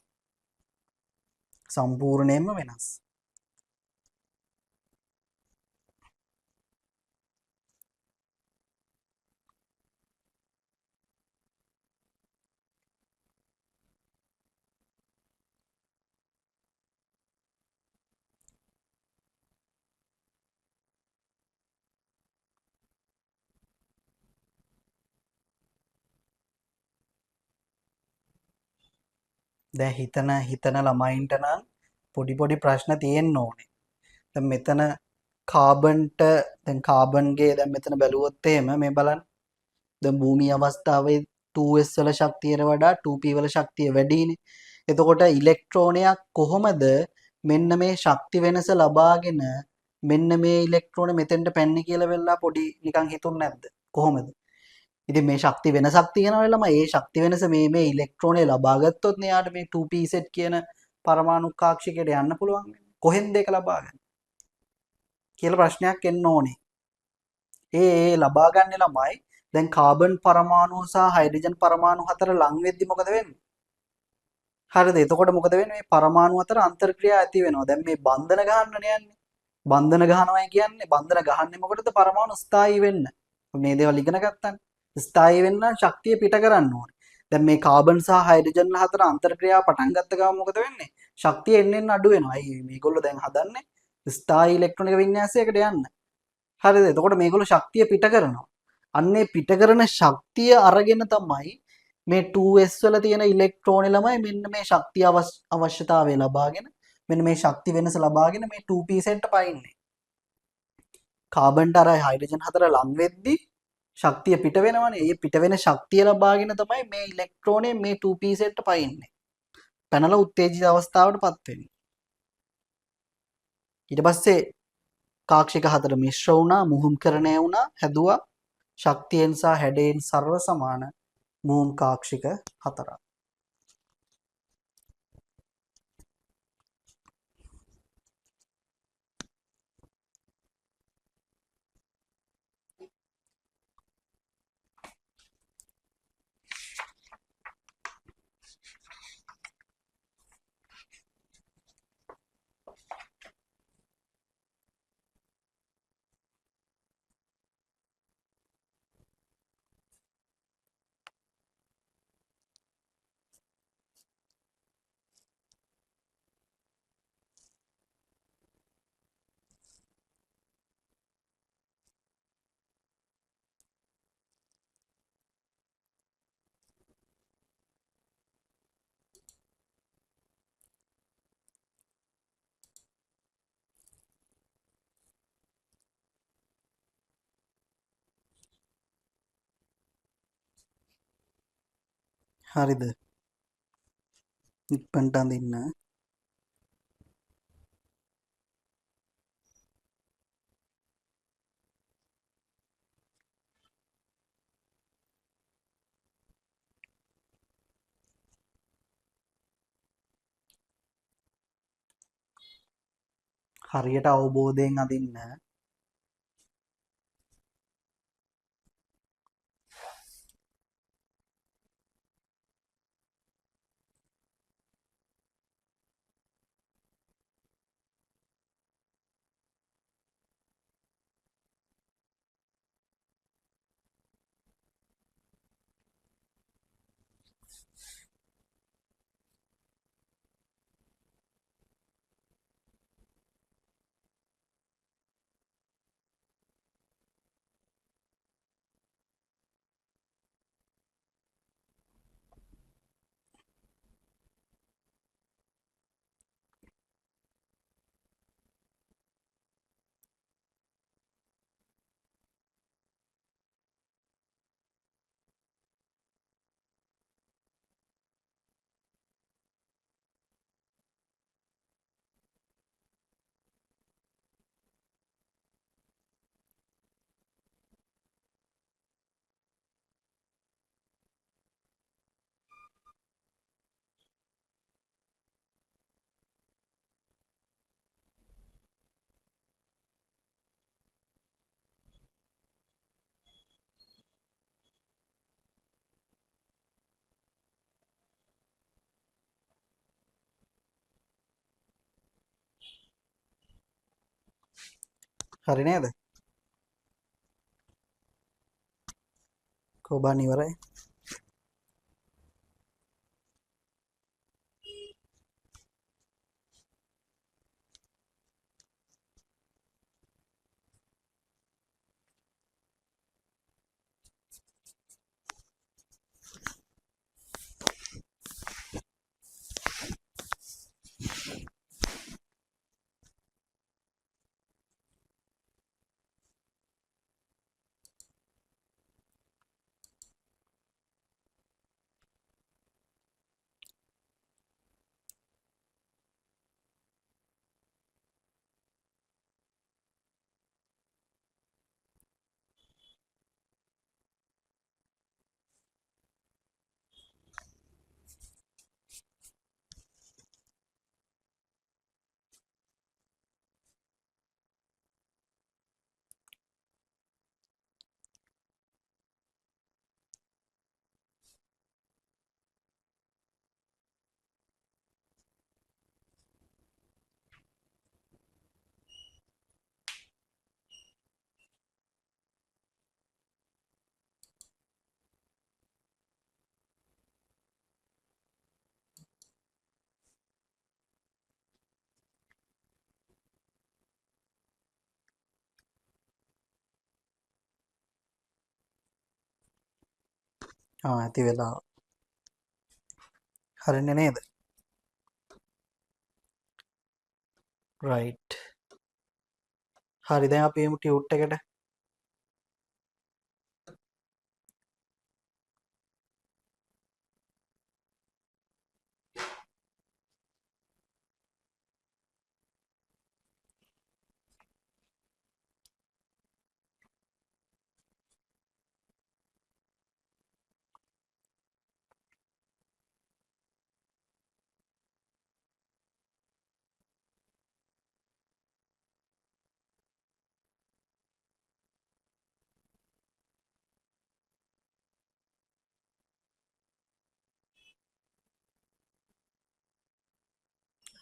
Speaker 1: සම්පූර්ණයෙන්ම වෙනස්. දැන් හිතන ළමයින්ට නම් පොඩි ප්‍රශ්න තියෙන්න ඕනේ. දැන් මෙතන කාබන්ගේ දැන් මෙතන බැලුවොත් එහෙම මේ බලන්න. දැන් භූමියේ අවස්ථාවේ 2s වල ශක්තියට වඩා 2p වල ශක්තිය වැඩිනේ. එතකොට ඉලෙක්ට්‍රෝනයක් කොහොමද මෙන්න මේ ශක්ති වෙනස ලබාගෙන මෙන්න මේ ඉලෙක්ට්‍රෝන මෙතෙන්ට පැන්නේ කියලා වෙලා පොඩි නිකන් හිතුන්නේ නැද්ද? කොහොමද? ඉතින් මේ ශක්ති වෙනසක් තියෙනවා ළමයි. ඒ ශක්ති වෙනස මේ ඉලෙක්ට්‍රෝනේ ලබා ගත්තොත් නේ යාට මේ 2pz කියන පරමාණු කාක්ෂිකයට යන්න පුළුවන්. කොහෙන්ද ඒක ලබාගන්නේ? කියලා ප්‍රශ්නයක් එන්න ඕනේ. ඒ ලබා ගන්න ළමයි දැන් කාබන් පරමාණු සහ හයිඩ්‍රජන් පරමාණු අතර ලං වෙද්දි මොකද වෙන්නේ? හරිද? එතකොට මොකද වෙන්නේ? මේ පරමාණු අතර අන්තර්ක්‍රියා ඇති වෙනවා. දැන් මේ බන්ධන ගහන්නනේ යන්නේ. බන්ධන ගහනවා කියන්නේ බන්ධන ගහන්නේ මොකටද? පරමාණු ස්ථායී වෙන්න. මේ දේවල් ඉගෙන ගත්තානේ. ස්ථායී වෙන්න ශක්තිය පිට කරන්න ඕනේ. දැන් මේ කාබන් සහ හයිඩ්‍රජන් අතර අන්තර්ක්‍රියාව පටන් ගත්ත ගමන් මොකද වෙන්නේ? ශක්තිය එන්න අඩු වෙනවා. අයි මේගොල්ලෝ දැන් හදන්නේ ස්ථායී ඉලෙක්ට්‍රොනික වින්‍යාසයකට යන්න. හරිද? එතකොට මේගොල්ලෝ ශක්තිය පිට කරනවා. අන්නේ පිට කරන ශක්තිය අරගෙන තමයි මේ 2s වල තියෙන ඉලෙක්ට්‍රෝන ළමයි මෙන්න මේ ශක්තිය අවශ්‍යතාවය ලබාගෙන මෙන්න මේ ශක්ති වෙනස ලබාගෙන මේ 2p සෙන්ට පයින්නේ. කාබන්ට අර හයිඩ්‍රජන් අතර ලං වෙද්දි ශක්තිය පිට වෙනවනේ. ඒ පිට වෙන ශක්තිය ලබාගෙන තමයි මේ ඉලෙක්ට්‍රෝනේ මේ 2p සෙන්ට පයින්නේ. පැනලා උත්තේජිත අවස්ථාවටපත් වෙන්නේ. ඊට පස්සේ කාක්ෂික හතර මිශ්‍ර වුණා, මුහුම්කරණය වුණා, හැදුවා ශක්තියෙන් සහ හැඩයෙන් සර්ව සමාන මුහුම් කාක්ෂික හතරක්. හරිද? ඉක්මනට අඳින්න. හරියට අවබෝධයෙන් අඳින්න. හරි නේද? කෝබාන ඉවරයි. ඇති වෙලා හරිනේ නේද? රයිට්. හරි දැන් අපි එමු ටියුට් එකට.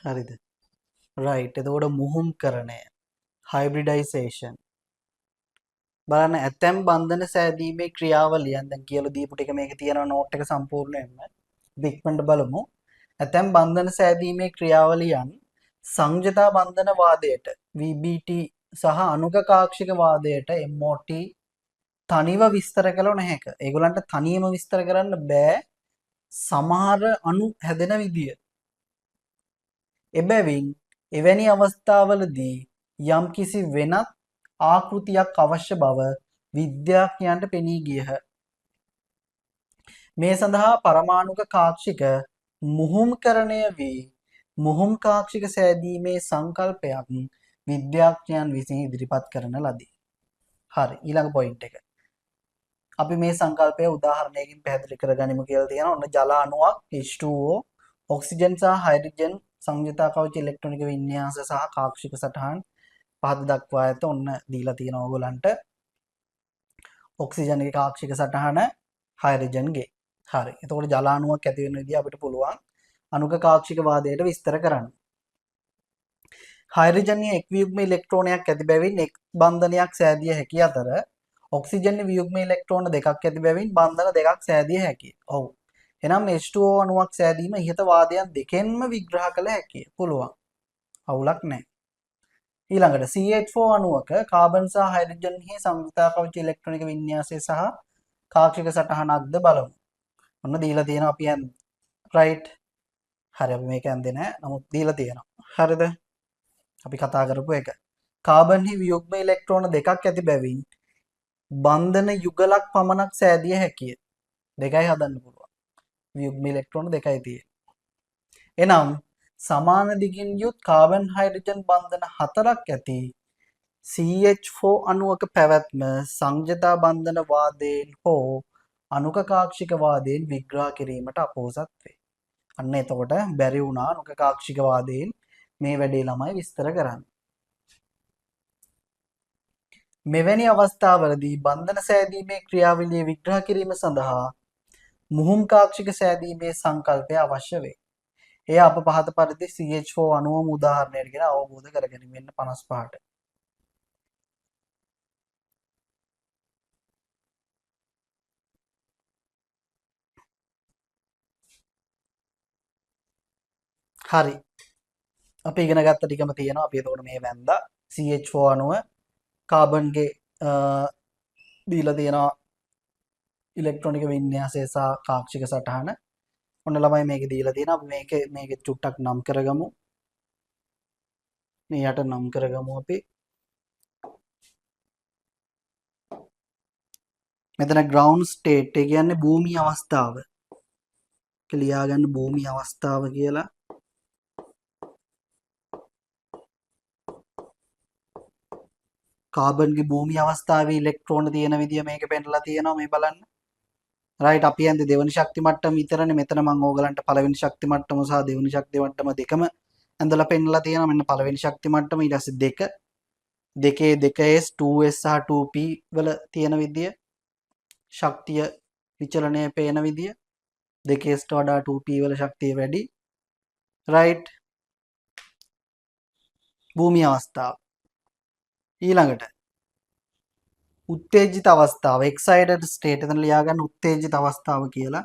Speaker 1: හරිද? රයිට්. එතකොට මුහුම්කරණය හයිබ්‍රිඩයිසේෂන් බලන්න ඇතැම් බන්ධන සෑදීමේ ක්‍රියාවලියන් දැන් කියලා දීපු ටික මේකේ තියෙනවා නෝට් එක සම්පූර්ණයෙන්ම ඉක්මනට බලමු. ඇතැම් බන්ධන සෑදීමේ ක්‍රියාවලියන් සංජතා බන්ධන වාදයට VBT සහ අනුක කාක්ෂික වාදයට MOT තනිව විස්තර කළ නොහැක. ඒගොල්ලන්ට තනියම විස්තර කරන්න බෑ සමහර අණු හැදෙන විදිය. එබැවින් එවැනි අවස්ථාවලදී යම්කිසි වෙනත් ආකෘතියක් අවශ්‍ය බව විද්‍යාඥයන්ට පෙනී ගියහ. මේ සඳහා පරමාණුක කාක්ෂික මුහුම්කරණය වී මුහුම් කාක්ෂික සෑදීමේ සංකල්පයක් විද්‍යාඥයන් විසින් ඉදිරිපත් කරන ලදී. හරි ඊළඟ පොයින්ට් එක. අපි මේ සංකල්පය උදාහරණයකින් පැහැදිලි කරගනිමු කියලා තියෙනවා. ඔන්න ජල අණුවක් H2O ඔක්සිජන් සහ හයිඩ්‍රජන් සංයුතා කවච ඉලෙක්ට්‍රොනික වින්‍යාස සහ කාක්ෂික සටහන් පහත දක්වා ඇත. ඔන්න දීලා තියෙනවා ඔයගලන්ට ඔක්සිජන්ගේ කාක්ෂික සටහන හයිඩ්‍රජන්ගේ. හරි. එතකොට ජල අණුවක් ඇති වෙන විදිහ අපිට පුළුවන් අණුක කාක්ෂික වාදයට විස්තර කරන්න. හයිඩ්‍රජන්ගේ එක් වියුග්ම ඉලෙක්ට්‍රෝනයක් ඇති බැවින් එක් බන්ධනයක් සෑදිය හැකි අතර ඔක්සිජන් වියුග්ම ඉලෙක්ට්‍රෝන දෙකක් ඇති බැවින් බන්ධන දෙකක් සෑදිය හැකිය. ඔව්. එනම් H2O අණුවක් සෑදීම ඉහත වාදයන් දෙකෙන්ම විග්‍රහ කළ හැකිය. පුළුවන්. අවුලක් නැහැ. ඊළඟට CH4 අණුවක කාබන් සහ හයිඩ්‍රජන්හි සංයුතා කවච ඉලෙක්ට්‍රොනික වින්‍යාසය සහ කාක්ෂික සටහනක්ද බලමු. ඔන්න දීලා තියෙනවා අපි යන් රයිට්. හරි අපි මේක යන්නේ නැහැ. නමුත් දීලා තියෙනවා. හරිද? අපි කතා කරපු එක. කාබන්හි වියුග්ම ඉලෙක්ට්‍රෝන දෙකක් ඇති බැවින් බන්ධන යුගලක් පමණක් සෑදිය හැකිය. දෙකයි හදන්න පුළුවන්. වියුග්ම ඉලෙක්ට්‍රෝන දෙකයි තියෙන්නේ. එනම් සමාන දිගින් යුත් කාබන් හයිඩ්‍රජන් බන්ධන හතරක් ඇති CH4 අණුවක පැවැත්ම සංජතා බන්ධන වාදයෙන් හෝ අණුක කාක්ෂික වාදයෙන් විග්‍රහ කිරීමට අපොහොසත් වේ. අන්න එතකොට බැරි වුණා අණුක කාක්ෂික වාදයෙන් මේ වැඩේ ළමයි විස්තර කරන්න. මෙවැනි අවස්ථාවලදී බන්ධන සෑදීමේ ක්‍රියාවලිය විග්‍රහ කිරීම සඳහා මුහුම් කාක්ෂික සෑදීමේ සංකල්පය අවශ්‍ය වේ. එය අප පහත පරිදි CH4 අණුවම උදාහරණයකට ගෙන අවබෝධ කරගනිමු. මෙන්න 55ට. හරි. අපි ඉගෙන ගත්ත ටිකම තියෙනවා. අපි එතකොට මේ වැන්දා CH4 අණුව කාබන්ගේ දීලා තියෙනවා ඉලෙක්ට්‍රොනික වින්‍යාසය සහ කාක්ෂික සටහන. ඔන්න ළමයි මේකේ දීලා තියෙනවා. අපි මේකේ චුට්ටක් නම් කරගමු. මේ යට නම් කරගමු අපි. මෙතන ග්‍රවුන්ඩ් ස්ටේට් එක කියන්නේ භූමි අවස්ථාව. ලියා ගන්න භූමි අවස්ථාව කියලා. කාබන්ගේ භූමි අවස්ථාවේ ඉලෙක්ට්‍රෝන තියෙන විදිය මේක පෙන්නලා තියෙනවා මේ බලන්න. රයිට් අපි යන්නේ දෙවෙනි ශක්ති මට්ටම විතරනේ. මෙතන මම ඕගලන්ට පළවෙනි ශක්ති මට්ටම සහ දෙවෙනි ශක්ති මට්ටම දෙකම ඇඳලා පෙන්නලා තියෙනවා. මෙන්න පළවෙනි ශක්ති මට්ටම ඊට පස්සේ දෙක. දෙකේ 2s 2s සහ 2p වල තියෙන විදිය. ශක්තිය විචලනය පේන විදිය. 2s වඩා 2p වල ශක්තිය වැඩි. රයිට්. භූමි අවස්ථාව. ඊළඟට උත්තේජිත අවස්ථාව excited state එතන ලියා ගන්න උත්තේජිත අවස්ථාව කියලා.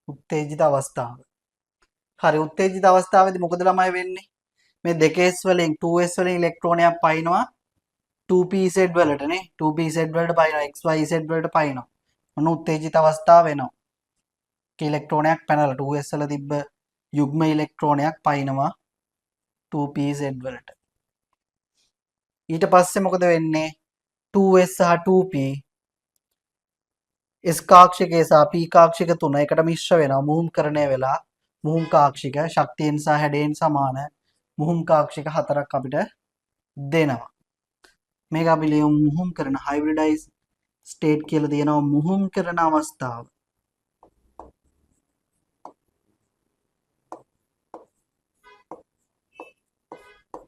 Speaker 1: උත්තේජිත අවස්ථාව. හරි උත්තේජිත අවස්ථාවේදී මොකද ළමයි වෙන්නේ? මේ 2s වලින් 2s වලින් ඉලෙක්ට්‍රෝනයක් පයින්නවා 2pz වලටනේ. 2pz වලට පයින්නවා xyz වලට පයින්නවා. මොන උත්තේජිත අවස්ථාව වෙනවා. ඉලෙක්ට්‍රෝනයක් පැනලා 2s වල තිබ්බ යුග්ම ඉලෙක්ට්‍රෝනයක් පයින්නවා 2pz වලට. ඊට පස්සේ මොකද වෙන්නේ? 2s සහ 2p S කාක්ෂිකයේ සහ p කාක්ෂික තුන එකට මිශ්‍ර වෙනවා. මුහුම්කරණය වෙලා මුහුම් කාක්ෂික ශක්තියෙන් සහ හැඩයෙන් සමාන මුහුම් කාක්ෂික හතරක් අපිට දෙනවා. මේක අපි ලියමු මුහුම් කරන හයිබ්‍රිඩයිස් ස්ටේට් කියලා තියෙනවා මුහුම් කරන අවස්ථාව.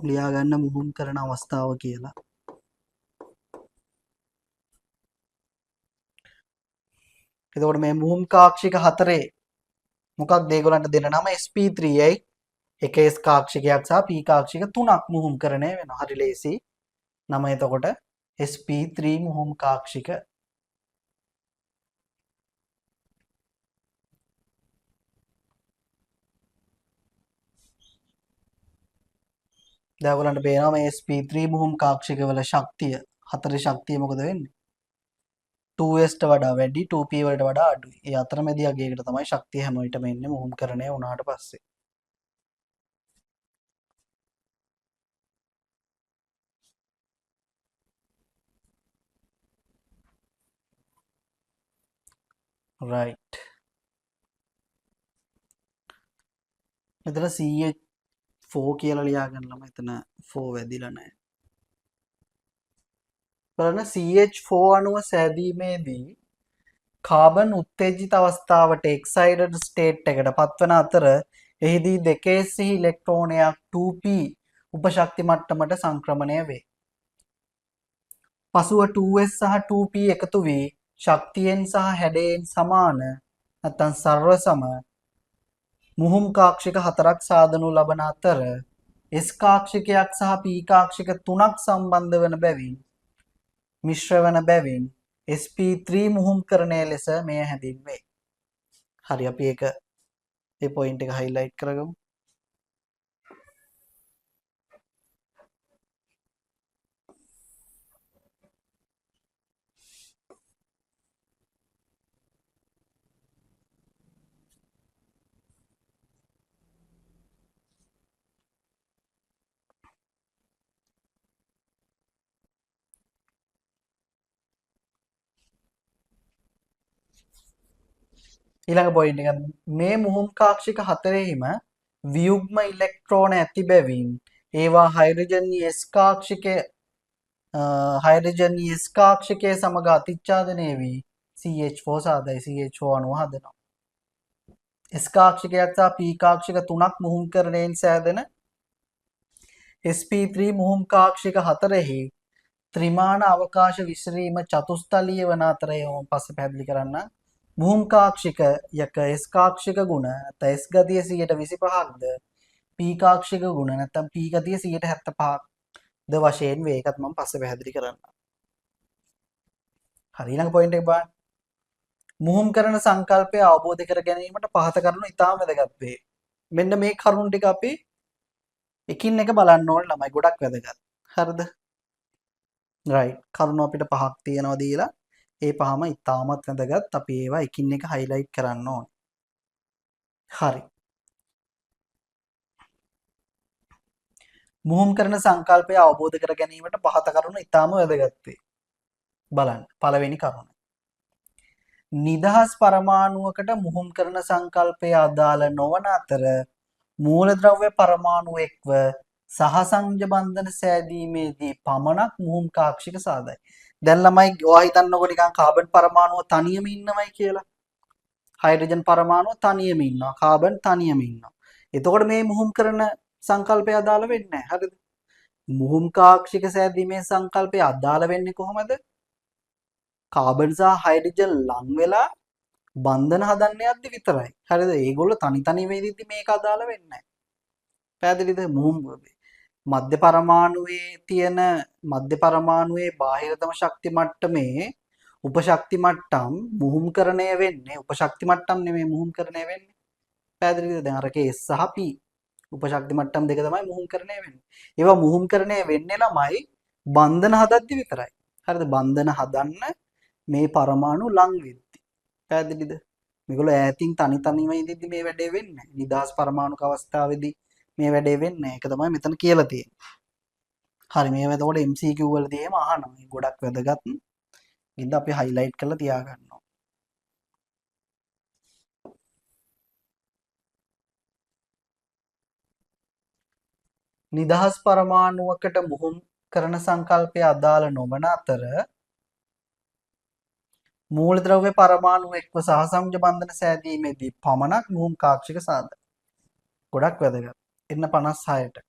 Speaker 1: ලියා ගන්න මුහුම් කරන අවස්ථාව කියලා. එතකොට මේ මුහුම් කාක්ෂික හතරේ මොකක්ද ඒගොල්ලන්ට දෙන නම sp3යි. එක s කාක්ෂිකයක් සහ p කාක්ෂික තුනක් මුහුම් කරණය වෙනවා. හරි ලේසි. නම එතකොට sp3 මුහුම් කාක්ෂික. දැන් ඔයගොල්ලන්ට පේනවා මේ sp3 මුහුම් කාක්ෂික වල ශක්තිය හතරේ ශක්තිය මොකද වෙන්නේ? 2s ට වඩා වැඩි 2p වලට වඩා අඩුයි. ඒ අතරමැදි අගයකට තමයි ශක්තිය හැම විටම එන්නේ මුහුම් කරණය වුණාට පස්සේ. right. මෙතන CH4 කියලා ලියා ගන්නලම එතන 4 වැදිලා නැහැ. බලන්න CH4 අණුව සෑදීමේදී කාබන් උත්තේජිත අවස්ථාවට excited state එකට පත්වන අතර එහිදී 2s ඉලෙක්ට්‍රෝනයක් 2p උපශක්ති මට්ටමට සංක්‍රමණය වේ. පසුව 2s සහ 2p එකතු වී ශක්තියෙන් සහ හැඩයෙන් සමාන නැත්නම් සර්ව සම මුහුම් කාක්ෂික හතරක් සාදනු ලබන අතර S කාක්ෂිකයක් සහ P කාක්ෂික තුනක් සම්බන්ධ වන බැවින් මිශ්‍ර වන බැවින් sp3 මුහුම්කරණය ලෙස මෙය හැඳින්වේ. හරි අපි ඒක ඒ පොයින්ට් එක හයිලයිට් කරගමු. ඊළඟ පොයින්ට් එක මේ මුහුම් කාක්ෂික හතරෙහිම වියුග්ම ඉලෙක්ට්‍රෝන ඇති බැවින් ඒවා හයිඩ්‍රජන් S කාක්ෂිකය හයිඩ්‍රජන් S කාක්ෂිකයේ සමග අතිච්ඡාදනය වී CH4 සාදයි CH4 අණුව හදනවා. S කාක්ෂිකයක් සහ P කාක්ෂික තුනක් මුහුම්කරණයෙන් සෑදෙන sp3 මුහුම් කාක්ෂික හතරෙහි ත්‍රිමාන අවකාශ විසිරීම චතුස්තලීය වන අතර මම පස්සේ පැහැදිලි කරන්න. මුහුම් කාක්ෂික යක S කාක්ෂික ගුණ නැත්නම් S ගතිය 125ක්ද P කාක්ෂික ගුණ නැත්නම් P ගතිය 175ක් ද වශයෙන් වේ. ඒකත් මම පස්සේ පැහැදිලි කරන්නම්. හරි ඊළඟ පොයින්ට් එක බලන්න. මුහුම් කරන සංකල්පය අවබෝධ කර ගැනීමට පහත කරුණු ඉතාම වැදගත් වේ. මෙන්න මේ කරුණු ටික අපි එකින් එක බලන්න ඕන ළමයි ගොඩක් වැදගත්. හරිද? රයිට්. කරුණු අපිට පහක් තියෙනවා දීලා ඒ පහම ඉතාමත් වැදගත්. අපි ඒවා එකින් එක හයිලයිට් කරන්න ඕන. හරි. මුහුම් කරන සංකල්පය අවබෝධ කර ගැනීමට පහත කරුණු ඉතාම වැදගත් වේ. බලන්න. පළවෙනි කරුණ. නිදහස් පරමාණුවකට මුහුම් කරන සංකල්පය අදාළ නොවන අතර මූලද්‍රව්‍ය පරමාණු එක්ව සහසංජ බන්ධන සෑදීමේදී පමණක් මුහුම් කාක්ෂික සාදයි. දැන් ළමයි ඔයා හිතන්නකො නිකන් කාබන් පරමාණුව තනියම ඉන්නවයි කියලා. හයිඩ්‍රජන් පරමාණුව තනියම ඉන්නවා. කාබන් තනියම ඉන්නවා. එතකොට මේ මුහුම් කරන සංකල්පය අදාළ වෙන්නේ නැහැ. හරිද? මුහුම් කාක්ෂික සෑදීමේ සංකල්පය අදාළ වෙන්නේ කොහොමද? කාබන් සහ හයිඩ්‍රජන් ලං වෙලා බන්ධන හදන්න යද්දි විතරයි. හරිද? ඒගොල්ලෝ තනි තනි වෙදිද්දි මේක අදාළ වෙන්නේ නැහැ. පැහැදිලිද? මුහුම් මධ්‍ය පරමාණුවේ තියෙන මධ්‍ය පරමාණුවේ බාහිරතම ශක්ති මට්ටමේ උපශක්ති මට්ටම් මුහුම්කරණය වෙන්නේ උපශක්ති මට්ටම් නෙමෙයි මුහුම්කරණය වෙන්නේ. පැහැදිලිද? දැන් අර S සහ P උපශක්ති මට්ටම් දෙක තමයි මුහුම්කරණය වෙන්නේ. ඒවා මුහුම්කරණය වෙන්නේ ළමයි බන්ධන හදද්දි විතරයි. හරිද? බන්ධන හදන්න මේ පරමාණු ලං වෙද්දි. පැහැදිලිද? මේගොල්ලෝ ඈතින් තනි තනිව ඉඳිද්දි මේ වැඩේ වෙන්නේ නැහැ. නිදහස් පරමාණුක අවස්ථාවේදී මේ වැඩේ වෙන්නේ නැහැ. ඒක තමයි මෙතන කියලා තියෙන්නේ. හරි මේවා එතකොට MCQ වලදී එහෙම අහනවා. මේ ගොඩක් වැදගත්. ඉතින් අපි highlight කරලා තියාගන්නවා. නිදහස් පරමාණුවකට මුහුම් කරන සංකල්පය අදාළ නොවන අතර මූලද්‍රව්‍ය පරමාණු එක්ව සහසංජ බන්ධන සෑදීමේදී පමණක් මුහුම් කාක්ෂික සාධක. ගොඩක් වැදගත්. එන්න 56ට.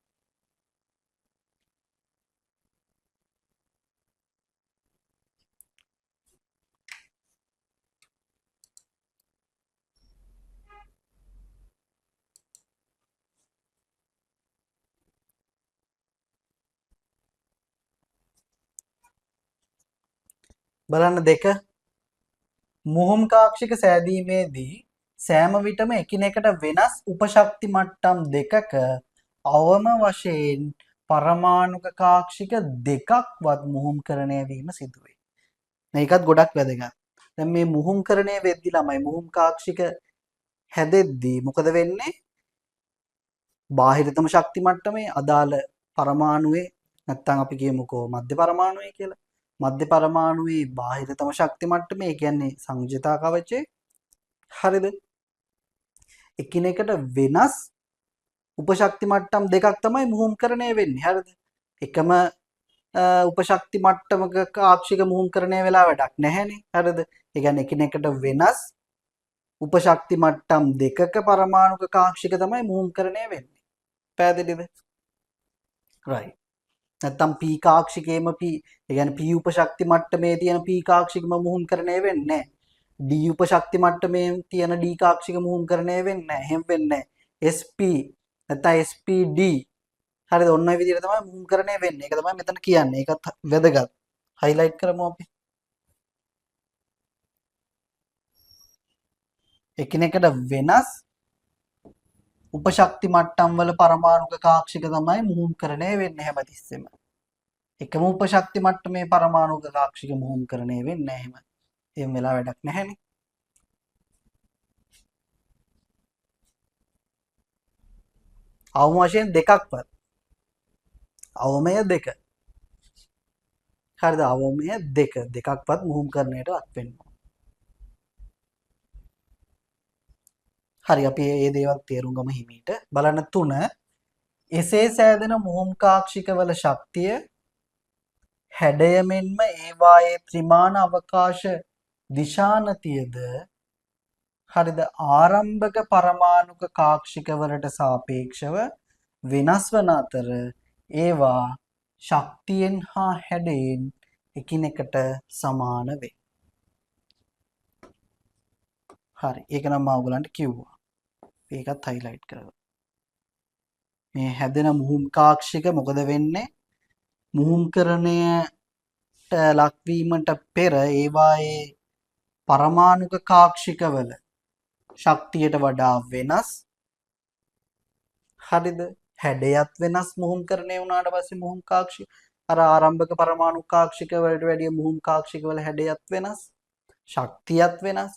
Speaker 1: බලන්න 2 මුහුම් කාක්ෂික සෑදීමේදී සෑම විටම එකිනෙකට වෙනස් උපශක්ති මට්ටම් දෙකක අවම වශයෙන් පරමාණුක කාක්ෂික දෙකක්වත් මුහුම්කරණය වීම සිදු වේ. මේකත් ගොඩක් වැදගත්. දැන් මේ මුහුම්කරණය වෙද්දි ළමයි මුහුම් කාක්ෂික හැදෙද්දී මොකද වෙන්නේ? බාහිරතම ශක්ති මට්ටමේ අදාළ පරමාණුවේ නැත්තම් අපි කියමුකෝ මධ්‍ය පරමාණුවේ කියලා. මධ්‍ය පරමාණුවේ බාහිරතම ශක්ති මට්ටමේ ඒ කියන්නේ සංයුතා කවචේ. හරිද? එකිනෙකට වෙනස් උපශක්ති මට්ටම් දෙකක් තමයි මුහුම්කරණය වෙන්නේ. හරිද? එකම උපශක්ති මට්ටමක කාක්ෂික මුහුම්කරණය වෙලා වැඩක් නැහැනේ. හරිද? ඒ කියන්නේ එකිනෙකට වෙනස් උපශක්ති මට්ටම් දෙකක පරමාණුක කාක්ෂික තමයි මුහුම්කරණය වෙන්නේ. පැහැදිලිද? right. නැත්තම් p කාක්ෂිකේම p ඒ කියන්නේ p උපශක්ති මට්ටමේ තියෙන p කාක්ෂිකම මුහුම්කරණය වෙන්නේ නැහැ. d උපශක්ති මට්ටමේ තියෙන d කාක්ෂික මුහුම්කරණය වෙන්නේ නැහැ. එහෙම වෙන්නේ නැහැ. sp නැත්නම් spd හරිද? ඔන්න ඔය විදිහට තමයි මුහුම්කරණය වෙන්නේ. ඒක තමයි මෙතන කියන්නේ. ඒකත් වැදගත්. highlight කරමු අපි. එකිනෙකට වෙනස් උපශක්ති මට්ටම් වල පරමාණුක කාක්ෂික තමයි මුහුම්කරණය වෙන්නේ හැමතිස්සෙම. එකම උපශක්ති මට්ටමේ පරමාණුක කාක්ෂික මුහුම්කරණය වෙන්නේ නැහැ එහෙම. එහෙම වෙලා වැඩක් නැහැනේ. අවම වශයෙන් දෙකක්වත්. අවමය දෙක. හරිද? අවමය දෙක. දෙකක්වත් මුහුම්කරණයට ලක් වෙනවා. හරි අපි මේ දේවල් තේරුම් ගමු හිමීට. බලන්න 3 එසේ සෑදෙන මුහුම් කාක්ෂිකවල ශක්තිය හැඩය මෙන්ම ඒවායේ ත්‍රිමාන අවකාශ දිශානතියද හරිද ආරම්භක පරමාණුක කාක්ෂිකවලට සාපේක්ෂව වෙනස් වන අතර ඒවා ශක්තියෙන් හා හැඩයෙන් එකිනෙකට සමාන වේ. හරි ඒක නම් මම ඔයගලන්ට කිව්වා. ඒකත් highlight කරගන්න. මේ හැදෙන මුහුම් කාක්ෂික මොකද වෙන්නේ? මුහුම්කරණයට ලක්වීමට පෙර ඒවායේ පරමාණුක කාක්ෂිකවල ශක්තියට වඩා වෙනස්. හරිද? හැඩයත් වෙනස් මුහුම්කරණය වුණාට පස්සේ මුහුම් කාක්ෂික අර ආරම්භක පරමාණු කාක්ෂික වලට වැඩිය මුහුම් කාක්ෂික වල හැඩයත් වෙනස්. ශක්තියත් වෙනස්.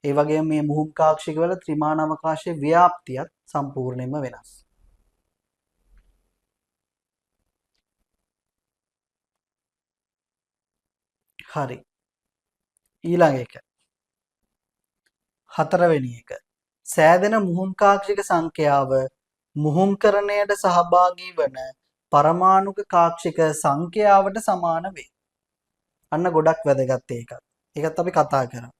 Speaker 1: ඒ වගේම මේ මුහුම් කාක්ෂික වල ත්‍රිමාණ අවකාශයේ ව්‍යාප්තියත් සම්පූර්ණයෙන්ම වෙනස්. හරි. ඊළඟ එක. හතරවෙනි එක. සෑදෙන මුහුම් කාක්ෂික සංඛ්‍යාව මුහුම්කරණයට සහභාගී වන පරමාණුක කාක්ෂික සංඛ්‍යාවට සමාන වේ. අන්න ගොඩක් වැදගත් ඒකත්. ඒකත් අපි කතා කරමු.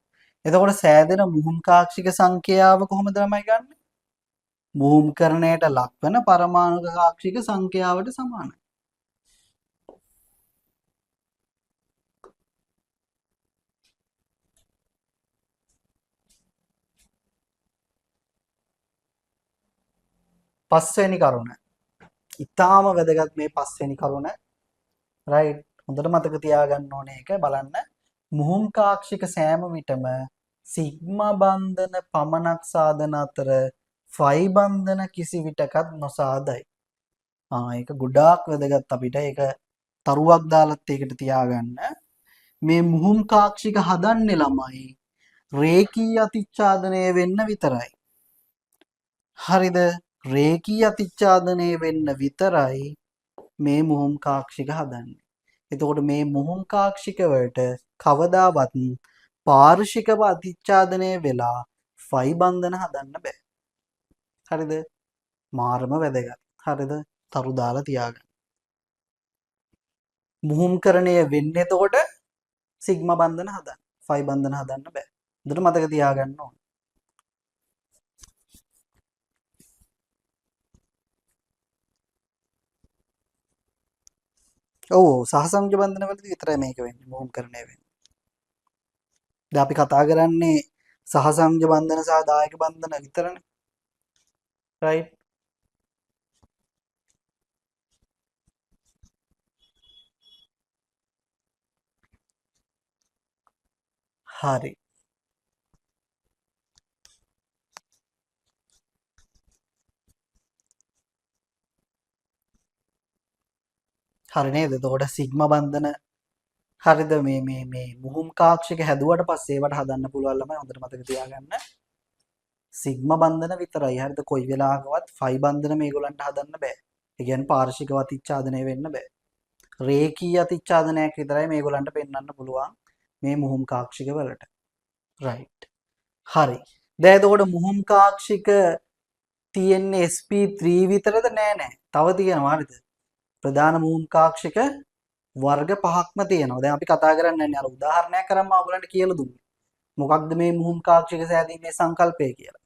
Speaker 1: එතකොට සෑදෙන මුහුම් කාක්ෂික සංඛ්‍යාව කොහොමද ළමයි ගන්න? මුහුම්කරණයට ලක්වන පරමාණුක කාක්ෂික සංඛ්‍යාවට සමානයි. පස්වෙනි කරුණ. ඊටාම වැදගත් මේ පස්වෙනි කරුණ. රයිට්. හොඳට මතක තියාගන්න ඕනේ එක බලන්න. මුහුම් කාක්ෂික සෑම විටම සිග්මා බන්ධන පමණක් සාධන අතර ෆයි බන්ධන කිසි විටකත් නොසාදයි. ඒක ගොඩාක් වැදගත් අපිට. ඒක තරුවක් දාලත් ඒකට තියාගන්න. මේ මුහුම් කාක්ෂික හදන්නේ ළමයි රේඛීය අතිච්ඡාදනය වෙන්න විතරයි. හරිද? රේඛීය අතිච්ඡාදනය වෙන්න විතරයි මේ මුහුම් කාක්ෂික හදන්නේ. එතකොට මේ මුහුම් කාක්ෂික වලට කවදාවත් පාර්ශිකව අතිච්ඡාදනය වෙලා ෆයි බන්ධන හදන්න බෑ. හරිද? මාරම වැදගත්. හරිද? තරු දාලා තියාගන්න. මුහුම්කරණය වෙන්නේ එතකොට සිග්මා බන්ධන හදන්න. ෆයි බන්ධන හදන්න බෑ. හොඳට මතක තියාගන්න ඕන. ඔව් සහසංඛ්‍ය බන්ධන වලදී විතරයි මේක වෙන්නේ මුහුම්කරණය වෙන්නේ. දැන් අපි කතා කරන්නේ සහසංඛ්‍ය බන්ධන සහ දායක බන්ධන විතරනේ. රයිට්. හරි. හරි නේද? එතකොට සිග්මා බන්ධන හරිද මේ මුහුම් කාක්ෂික හැදුවට පස්සේ ඒවට හදන්න පුළුවන් ළමයි හොඳට මතක තියාගන්න. සිග්මා බන්ධන විතරයි. හරිද? කොයි වෙලාවකවත් ෆයි බන්ධන මේගොල්ලන්ට හදන්න බෑ. ඒ කියන්නේ පාර්ශිකව අතිච්ඡාදනය වෙන්න බෑ. රේඛීය අතිච්ඡාදනයක් විතරයි මේගොල්ලන්ට පෙන්වන්න පුළුවන් මේ මුහුම් කාක්ෂික වලට. රයිට්. හරි. දැන් එතකොට මුහුම් කාක්ෂික තියෙන්නේ sp3 විතරද? නෑ. තව තියෙනවා. හරිද? ප්‍රධාන මුහුම් කාක්ෂික වර්ග 5ක්ම තියෙනවා. දැන් අපි කතා කරන්නේ අර උදාහරණයක් කරන් මම ඔයගලන්ට කියලා දුන්නා. මොකක්ද මේ මුහුම් කාක්ෂික සෑදීමේ සංකල්පය කියලා.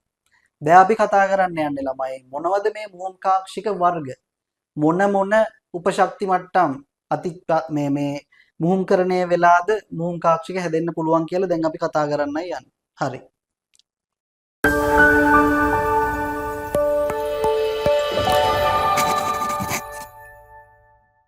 Speaker 1: දැන් අපි කතා කරන්න යන්නේ ළමයි මොනවද මේ මුහුම් කාක්ෂික වර්ග? මොන උපශක්ති මට්ටම් මේ මුහුම්කරණය වෙලාද මුහුම් කාක්ෂික හැදෙන්න පුළුවන් කියලා දැන් අපි කතා කරන්නයි යන්නේ. හරි.